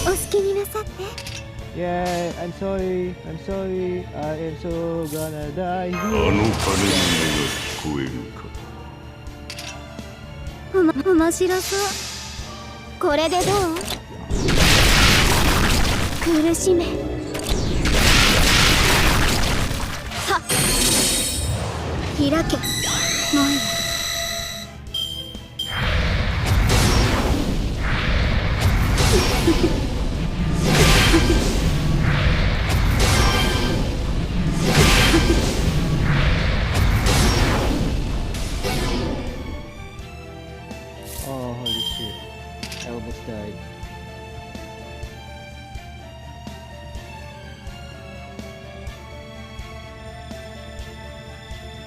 お好きになさって。 Yeah, I'm sorry. I'm sorry. I am so gonna die あの here. 鐘の音が聞こえるか。面白そう。これでどう？苦しめ。はっ。開け。もういい。Oh, holy shit. I almost died.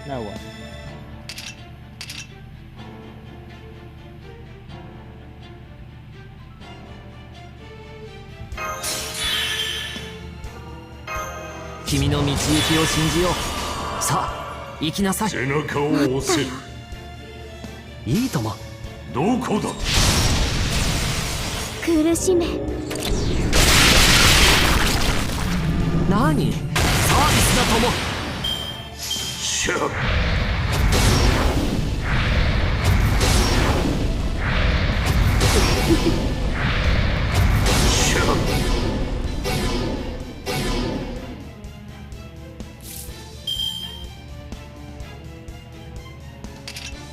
Now what?く。君の道行きを信じよう。さあ、行きなさい。背中を押せ。いいとも。どこだ。苦しめ。何？サービスだとも。しゃっ。しゃっ。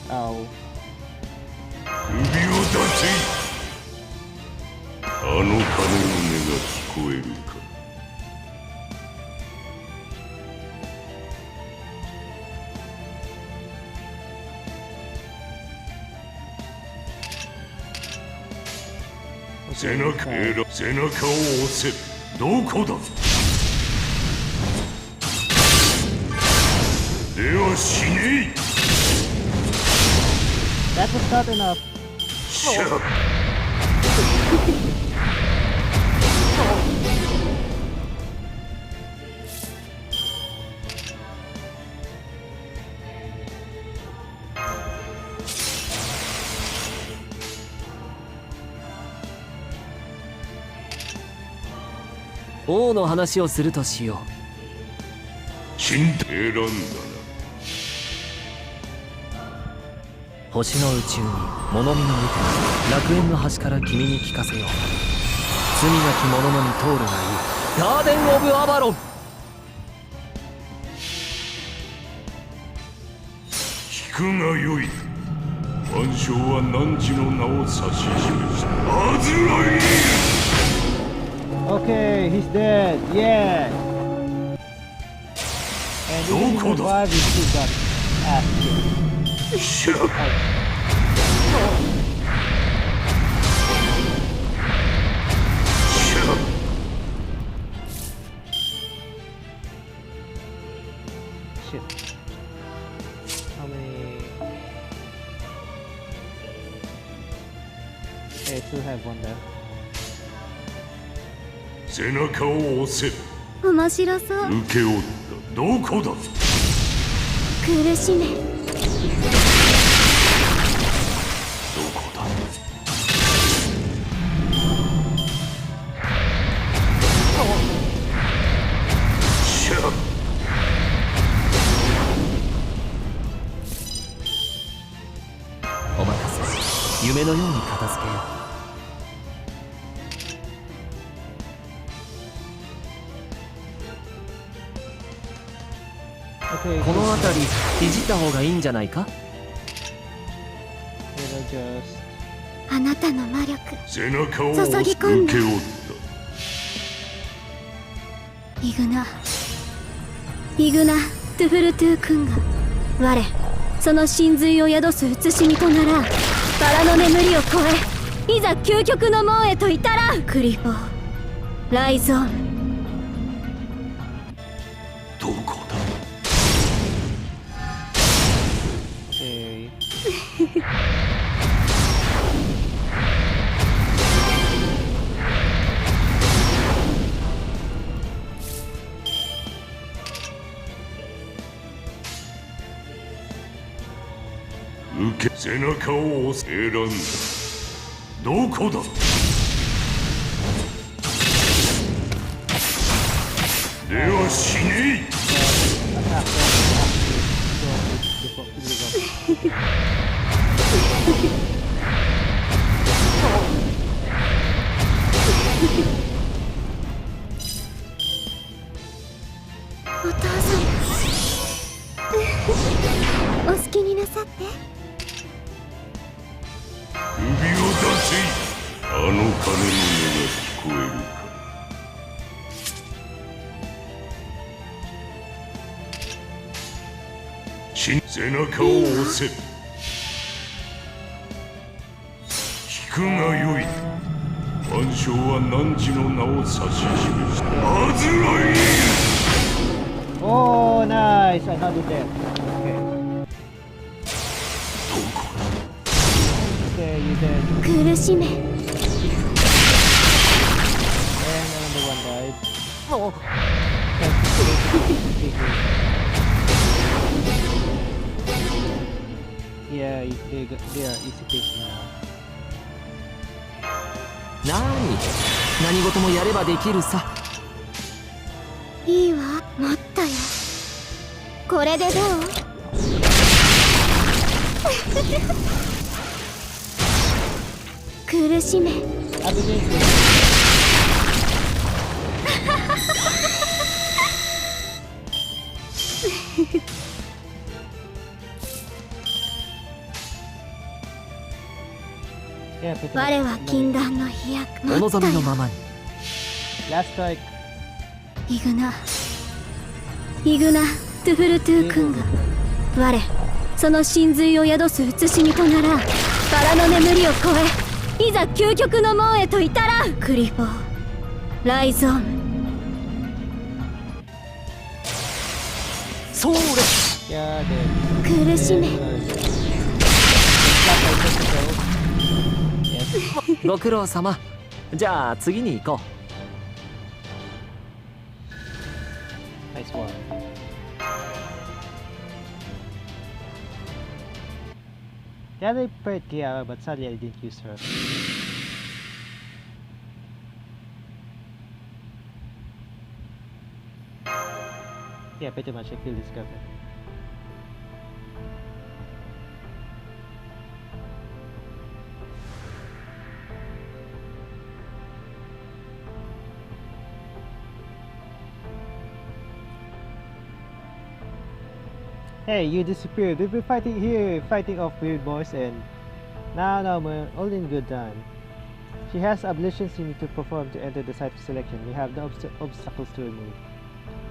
Ow. 首を出せ。あの鐘の音が聞こえるか。背中を押せ。どこだ。では死ねえ。 That was not enough. しゃっ。王の話をするとしよ死んで選んだな。星の宇宙に物見の見て楽園の端から君に聞かせよう。罪なき者のみ通るがいいガーデン・オブ・アバロン。聞くがよい。万象は汝の名を指し示したアズライル。 Okay, he's dead. Yeah. And even if he survived, he still got ass kicked. シャッ Shit. How many? Okay, I still have one left. 背中を押せ。面白そう受け負ったどこだ。苦しめどこだ。シャッお任せ。夢のように片付けよう。Okay, この辺りいじった方がいいんじゃないか。 it'll just. あなたの魔力背中を押注ぎす込んだ受け負っイグナトゥフルトゥー君が我その真髄を宿す慈しみとならバラの眠りを超えいざ究極の門へと至らんクリフォーライゾーンたどこだ。 Okay. 受け背中を押せ。選んだどこだ。では死ねえ。 お父様お好きになさって首を出せ。あの鐘の音が聞こえるか。背中を押せ。聞くがよい。万象は汝の名を指し示したアズライル。 Oh, nice! Another death. Okay. どこだ。 Okay, you dead. 苦しめ And another one died. Oh. Yeah, they are easy taking now. 何事もやればできるさ。いいわもっとよこれでどう苦しめ I've been doing this. Yeah, put it 我 up. は禁断の飛躍おもっとよ望みのままに。 Last strike. イグナトゥフルトゥー君が我その真髄を宿す慈しみとならバラの眠りを超えいざ究極の門へと至らんクリフォーライゾーンそれ。 Yeah, dead. 苦しめ Yes. ご苦労様。じゃあ次に行こ Nice one. Yeah, they played Kiara, but sadly I didn't use her. Yeah, pretty much. I feel discovered. Hey, you disappeared. We've been fighting here, fighting off weird boys, and now we're all in good time. She has ablutions you need to perform to enter the site of selection. We have no obstacles to remove.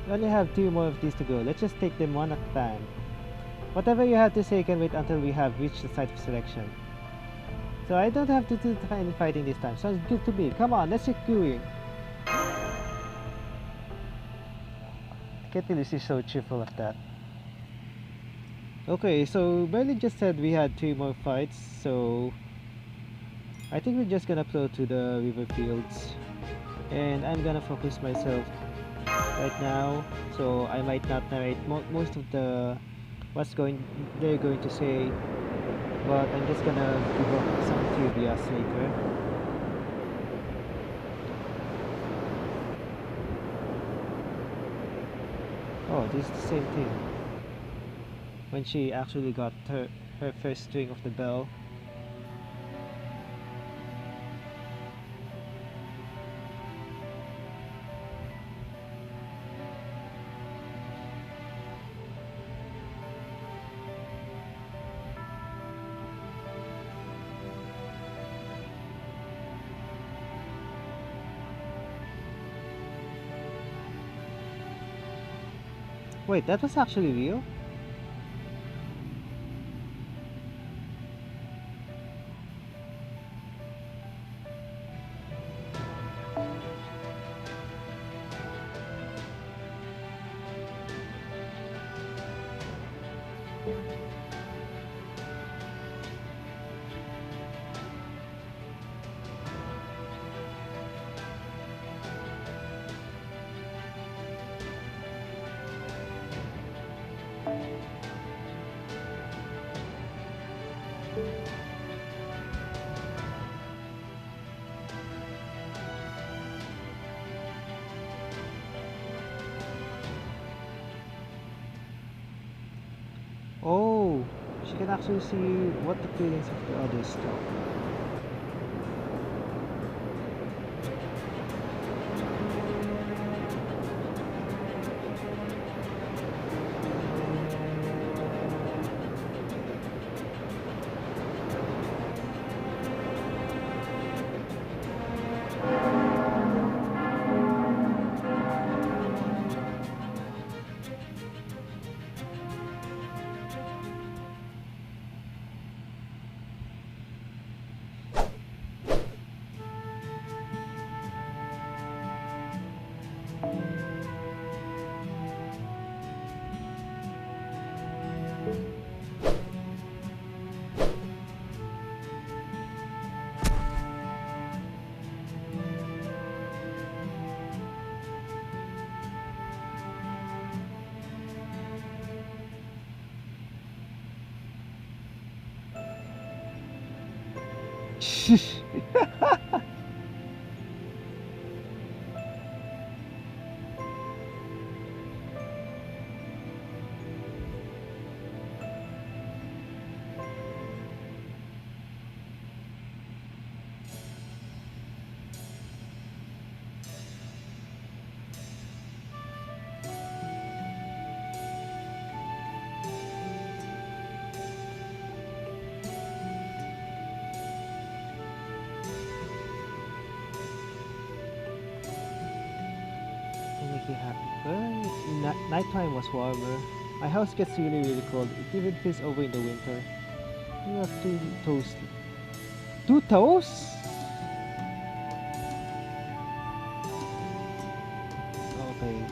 We only have 2 more of these to go. Let's just take them one at a time. Whatever you have to say can wait until we have reached the site of selection. So I don't have to do any fighting this time. Sounds good to me. Come on, let's get going. I can't believe she's so cheerful of that. Okay, so Merlin just said we had 2 more fights, so I think we're just gonna flow to the river fields. And I'm gonna focus myself right now, so I might not narrate most of the they're going to say, but I'm just gonna give up some trivia later. Oh, this is the same thing. When she actually got her first string of the bell. Wait, that was actually real? Oh, she can actually see what the feelings of the others talk. Can make you happy. Well, nighttime was warmer. My house gets really cold. It even freezes over in the winter. You have 2 toast. 2 toasts? Okay.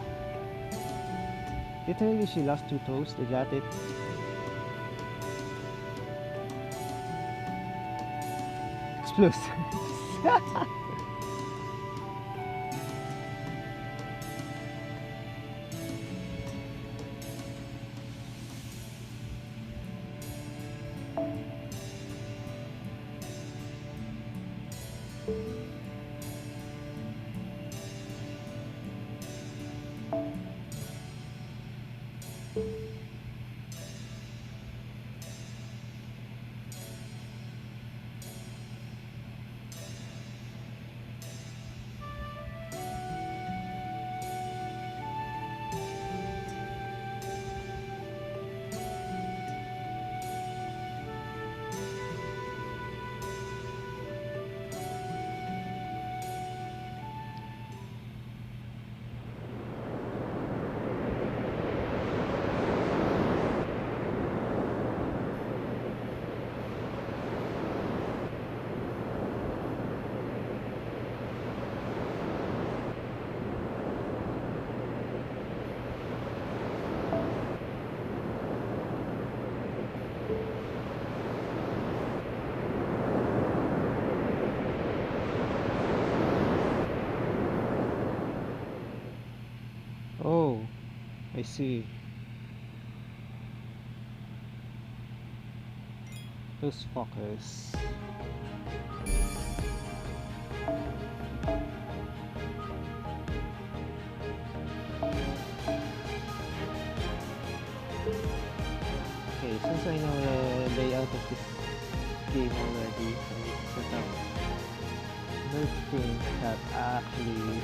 Literally, she lost 2 toasts. Is that it? Explosives. I see. Those fuckers. Okay, since I know the layout of this game already, I need to set up those things that actually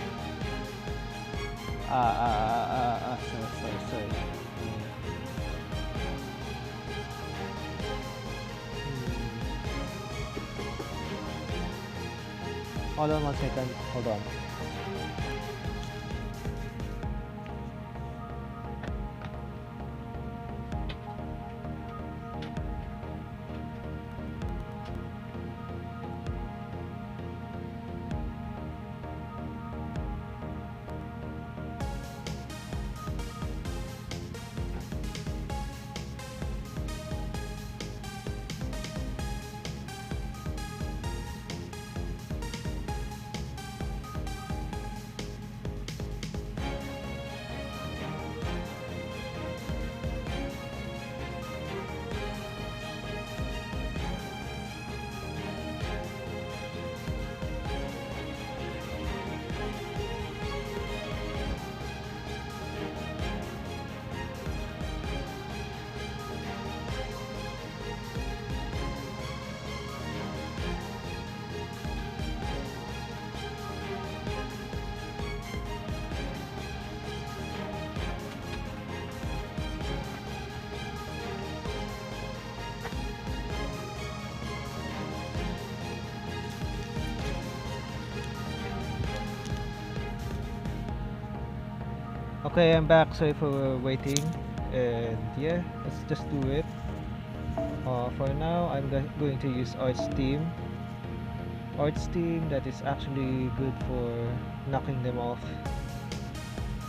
sorry. Hold on 1 second. Hold on. Okay, I'm back. Sorry for waiting. And yeah, let's just do it. For now, I'm going to use Arts Team. Arts Team that is actually good for knocking them off.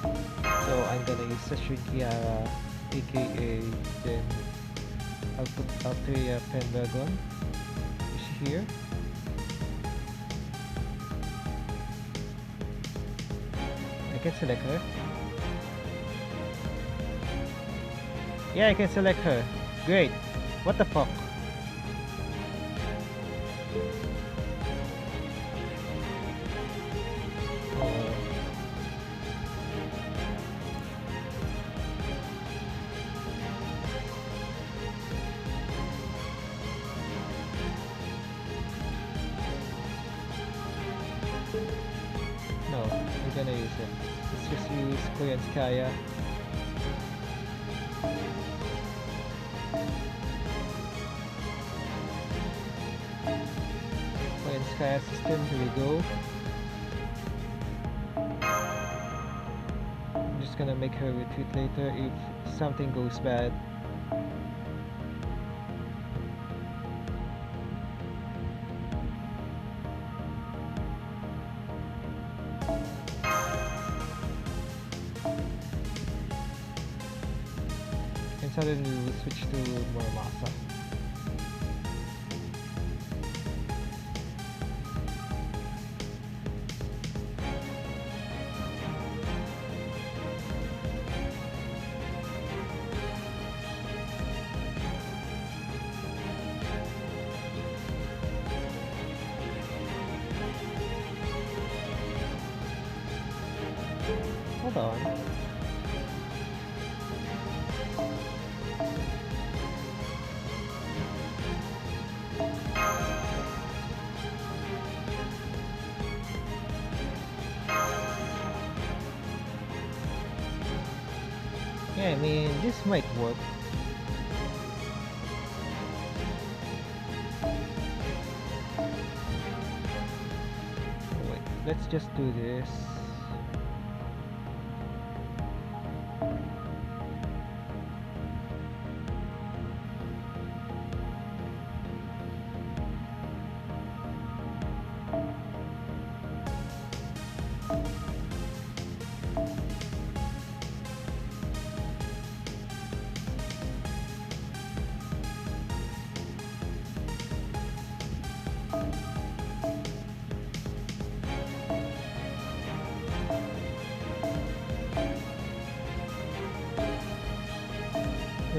So I'm gonna use Session Kiara, aka then I'll put Altria Pendragon. Is she here? I can select her. Yeah, I can select her. Great. What the fuck? No, we're gonna use it. Let's just use Koyanskaya. Koyanskaya system, here we go. I'm just gonna make her retreat later if something goes bad. And suddenly we'll switch to Muramasa. Hold on. Yeah, I mean, this might work. Wait, let's just do this.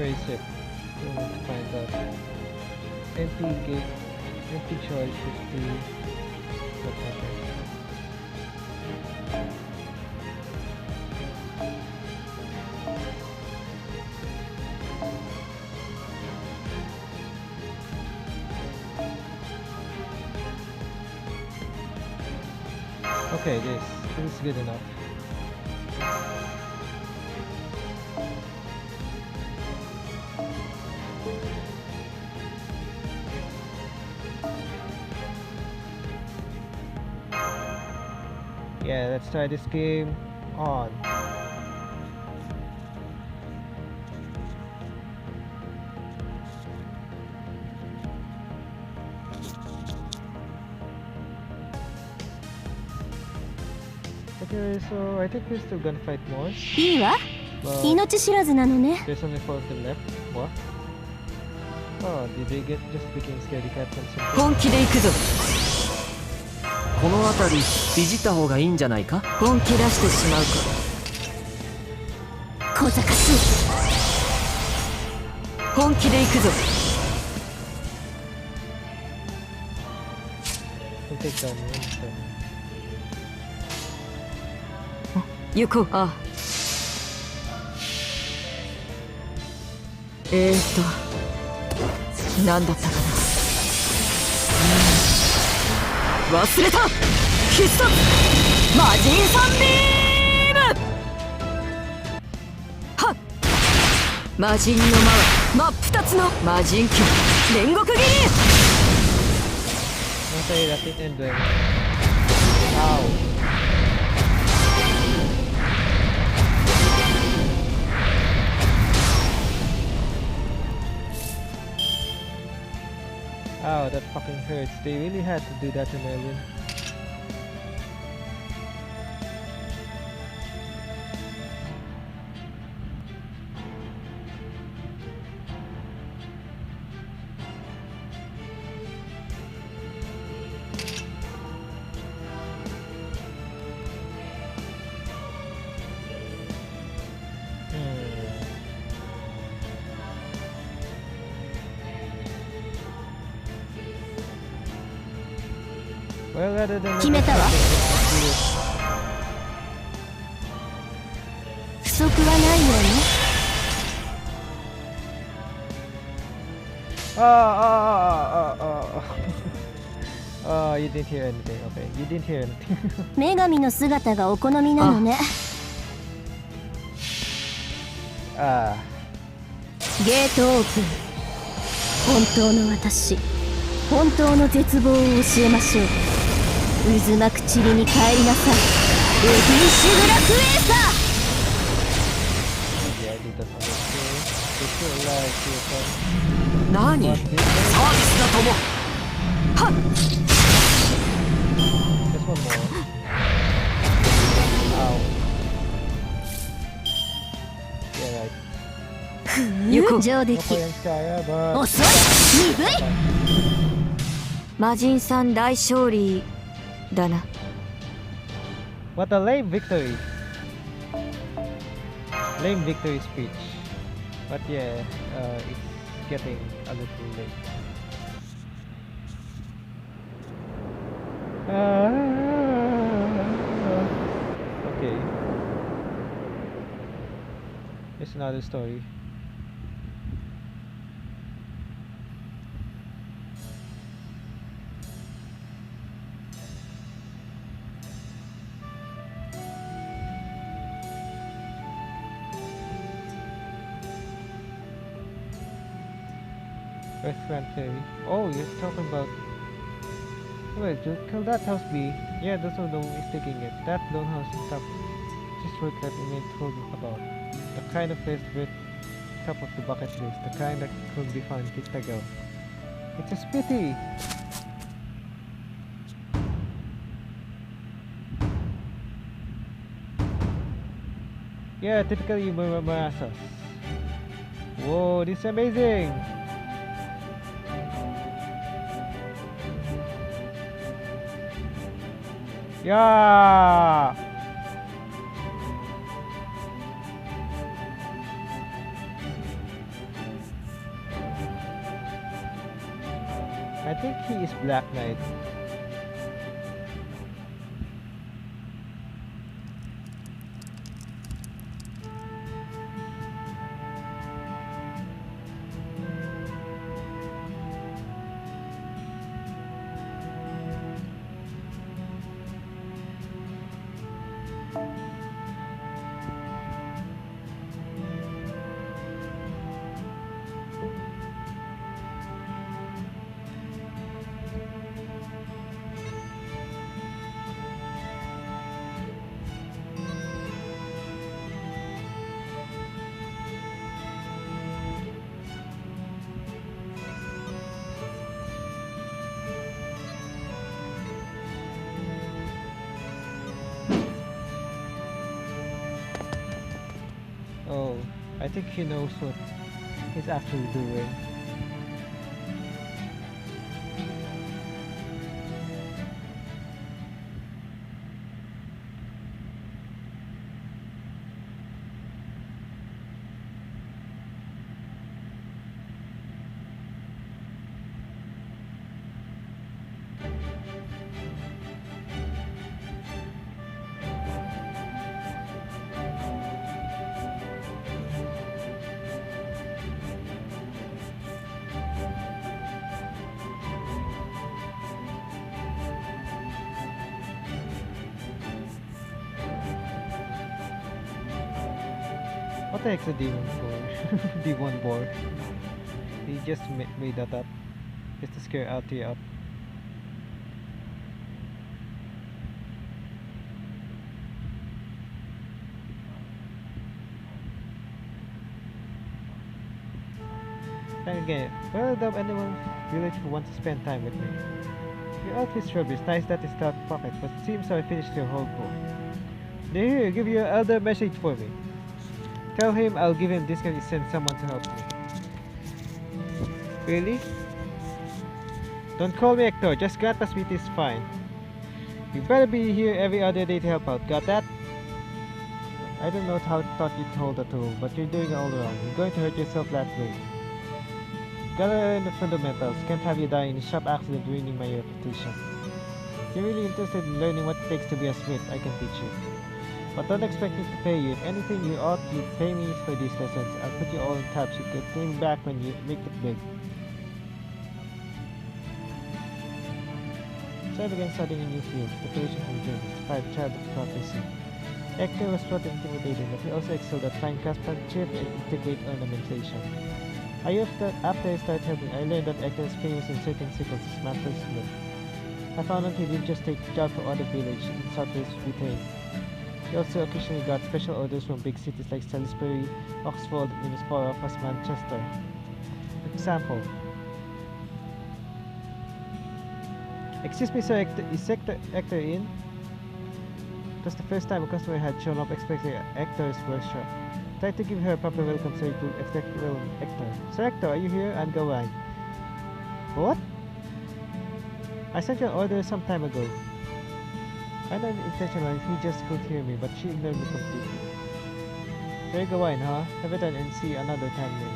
Where is it? We need to find out. Empty gate. Empty choice 50. What happened? Okay, this is good enough. Yeah, let's try this game on. Okay, so I think we're still gonna fight more. いいわ But 命知らずなのね there's only 4 of them left. What? Oh, did they just became scaredy cats and something? 本気で行くぞ。この辺りいじった方がいいんじゃないか。本気出してしまうか。小賢しい本気で行くぞ。 We'll take down one of them. 行こう。ああ。何だったかな。忘れた。必殺魔人サンビーム。はっ。魔人の間は真っ二つの魔人級煉獄斬り。 Okay, that didn't end well. Ow. Ow, that fucking hurts. They really had to do that to Merlin. Well, rather than 決めたわ不足はないよね Oh, you didn't hear anything. Okay, you didn't hear anything. 女神の姿がお好みなのね Ah, ゲートオープン本当の私本当の絶望を教えましょう渦巻く塵に帰りなさいエフィッシュグラクエーサー yeah, I did that on the screen. It's still alive, still 何？ fun. サービスだとも。はっ。 Just one more. Ow. Yeah, right. 行こう上出 No 来 point Skya, but 遅い鈍い魔人さん大勝利だな。 what a lame victory. Lame victory speech. But yeah, it's getting a little late. Okay. It's another story. Earthbound Fairy. Oh, you're talking about... Wait, kill that house bee. Yeah, that's what the one is taking it. That lone house is top. Just work that we made told about. The kind of place with top of the bucket list. The kind that could be found in Kitagawa. It's a pity. Yeah, typically Murasas. Whoa, this is amazing! Yeah! I think he is Black Knight. Oh, I think he knows what he's actually doing. What the heck's a demon for? Demon boar. He just made that up. Just to scare Altia up. And again, well, the anyone village who wants to spend time with me. Your outfit's rubbish, nice that is that pocket, but seems I finished your whole book. Here, give your elder message for me. Tell him I'll give him discount if he sends someone to help me. Really? Don't call me Hector, just Grandpa's meet is fine. You better be here every other day to help out, got that? I don't know how thought you'd hold a tool, but you're doing it all wrong. You're going to hurt yourself that way. Gotta learn the fundamentals, can't have you die in a shop accident ruining my reputation. If you're really interested in learning what it takes to be a smith, I can teach you. But don't expect me to pay you. If anything you ought, you pay me for these lessons. I'll put you all in tabs. You can pay me back when you make it big. So I began studying a new field, preparation for journeys, to fight child of prophecy. Hector was not intimidating, but he also excelled at fine craftsmanship and intricate ornamentation. After I started helping, I learned that Hector is famous in certain circles as Master Smith. I found out he didn't just take jobs from other villages in southwest Britain. He also occasionally got special orders from big cities like Salisbury, Oxford, and as far off as Manchester. For example, excuse me sir, is Hector in? It was the first time a customer had shown up expecting Hector's workshop. Tried to give her a proper welcome so he could expect Hector. Sir Hector, are you here? And go on. What? I sent you an order some time ago. I know intentionally he just couldn't hear me, but she ignored me completely. There you go on, huh? Have it done and see another time then.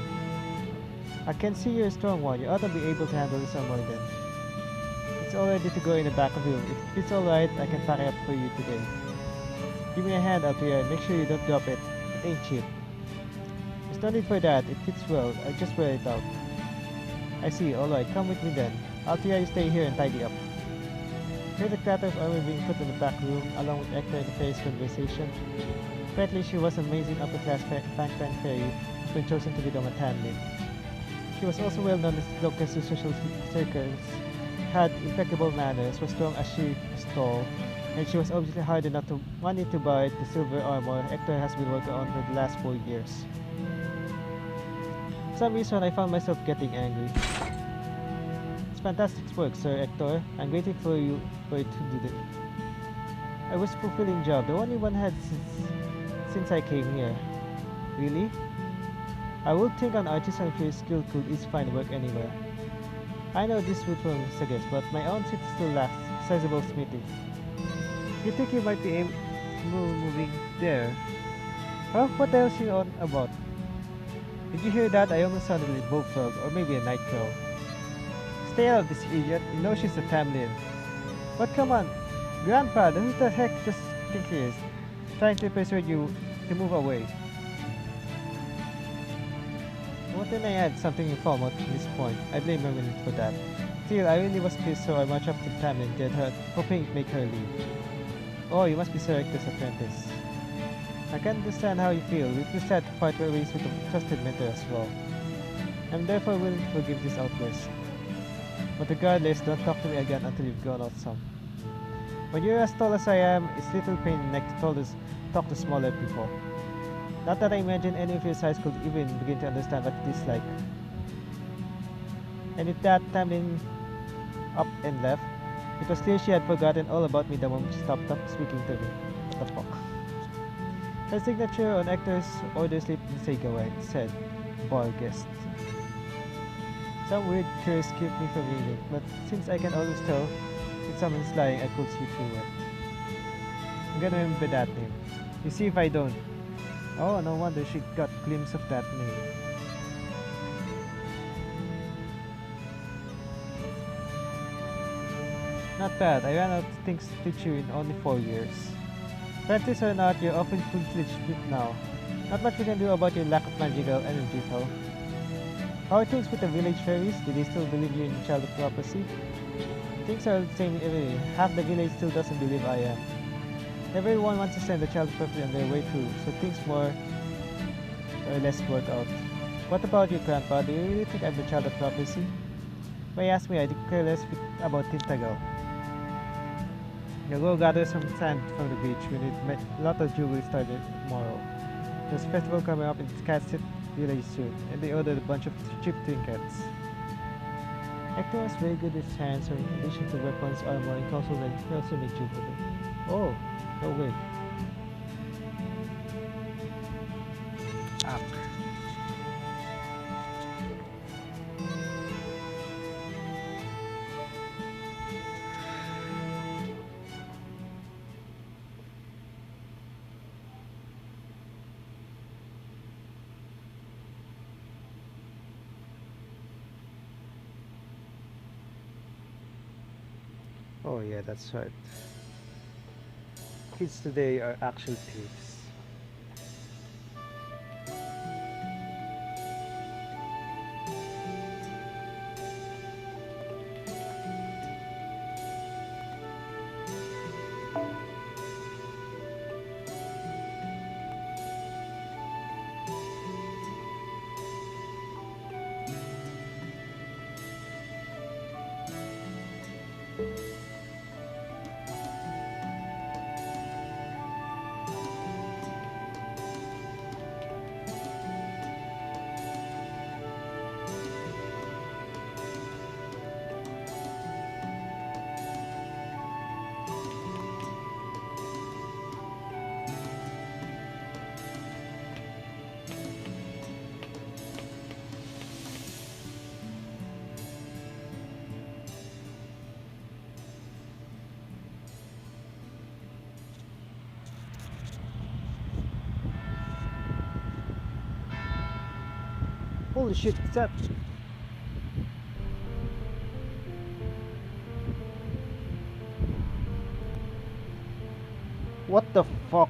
I can see you're a strong one. You ought to be able to handle this more then. It's all ready to go in the back of the room. If it's alright, I can pack it up for you today. Give me a hand out here and make sure you don't drop it. It ain't cheap. There's no need for that. It fits well. I'll just wear it out. I see. Alright, come with me then. Altia, you stay here and tidy up. Heard the clatter of armor being put in the back room, along with Hector and the fairy's conversation. Apparently, she was an amazing upper-class Franklin fairy who's been chosen to become a Tanlin. She was also well known as local social circles, had impeccable manners, was strong as she was tall, and she was obviously hard enough to money to buy the silver armor Hector has been working on for the last 4 years. For some reason, I found myself getting angry. It's fantastic work, Sir Hector. I'm grateful for you for it to do it. It was a fulfilling job, the only one had since I came here. Really? I would think an artisan with your skill could easily find work anywhere. I know this would from suggest, but my own city still lacks sizable smithing. You think you might be able moving there? Huh? What else are you on about? Did you hear that? I almost sounded like a bullfrog, or maybe a night crow. Stay out of this idiot. You know she's a Tamlin. But come on, Grandpa, who the heck does think he is? Trying to persuade you to move away. Why didn't I add something informal to this point? I blame Merlin for that. Still, I really was pissed, so I marched up to Tamlin and did her, hoping it'd make her leave. Oh, you must be Sir Hector's apprentice. I can understand how you feel. We've decided to part ways with a trusted mentor as well. I'm therefore willing to forgive this outburst. But regardless, don't talk to me again until you've gone out some. When you're as tall as I am, it's little pain in the neck to talk to smaller people. Not that I imagine any of your size could even begin to understand what it is like. And with that, Tamlin up and left. It was clear she had forgotten all about me the moment she stopped speaking to me. What the fuck? Her signature on Hector's order slip didn't say go ahead, it said bar guest. Some weird curse kept me from reading, but since I can always tell if someone's lying, I could see through it. I'm gonna remember that name. You see if I don't. Oh, no wonder she got a glimpse of that name. Not bad, I ran out of things to teach you in only 4 years. Apprentice or not, you're often full-fledged now. Not much we can do about your lack of magical energy though. How are things with the village fairies? Do they still believe you in the child of prophecy? Things are the same everywhere. Half the village still doesn't believe I am. Everyone wants to send the child of prophecy on their way through, so things more or less work out. What about you, Grandpa? Do you really think I'm the child of prophecy? If you ask me, I declare less about Tintagal. You'll go gather some sand from the beach. We need a lot of jewelry started tomorrow. There's a festival coming up in Catsit village soon, and they ordered a bunch of cheap trinkets. Hector was very good with his hands, so in addition to weapons, armor, and console, he also made jewelry. Oh, no way. Ah. Oh yeah, that's right. Kids today are actual thieves. Holy shit, what's that? What the fuck?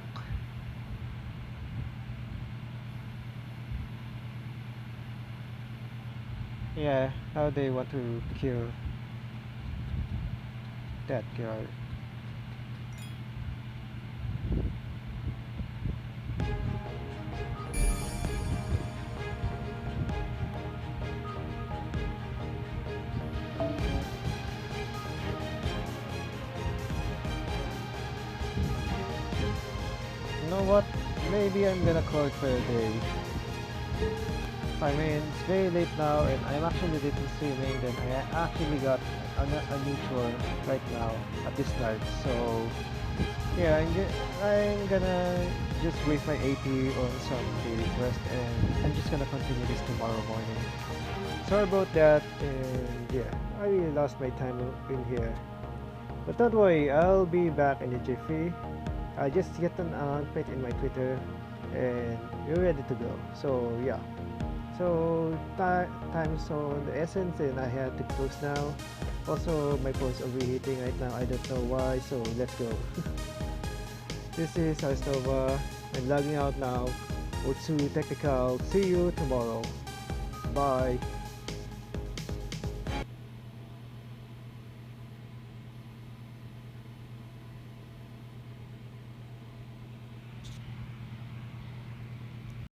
Yeah, how they want to kill that girl. You know what? Maybe I'm gonna call it for a day. I mean, it's very late now and I'm actually little streaming, then I actually got a new chore right now at this start. So yeah, I'm gonna just waste my AP on some daily quest and I'm just gonna continue this tomorrow morning. Sorry about that, and yeah, I really lost my time in here. But don't worry, I'll be back in a jiffy. I just get an announcement in my Twitter and you're ready to go. So yeah, So time zone the essence, and I have to close now. Also, my phone is overheating right now. I don't know why. So let's go. This is Aristova. I'm logging out now. O2 Technical. See you tomorrow. Bye.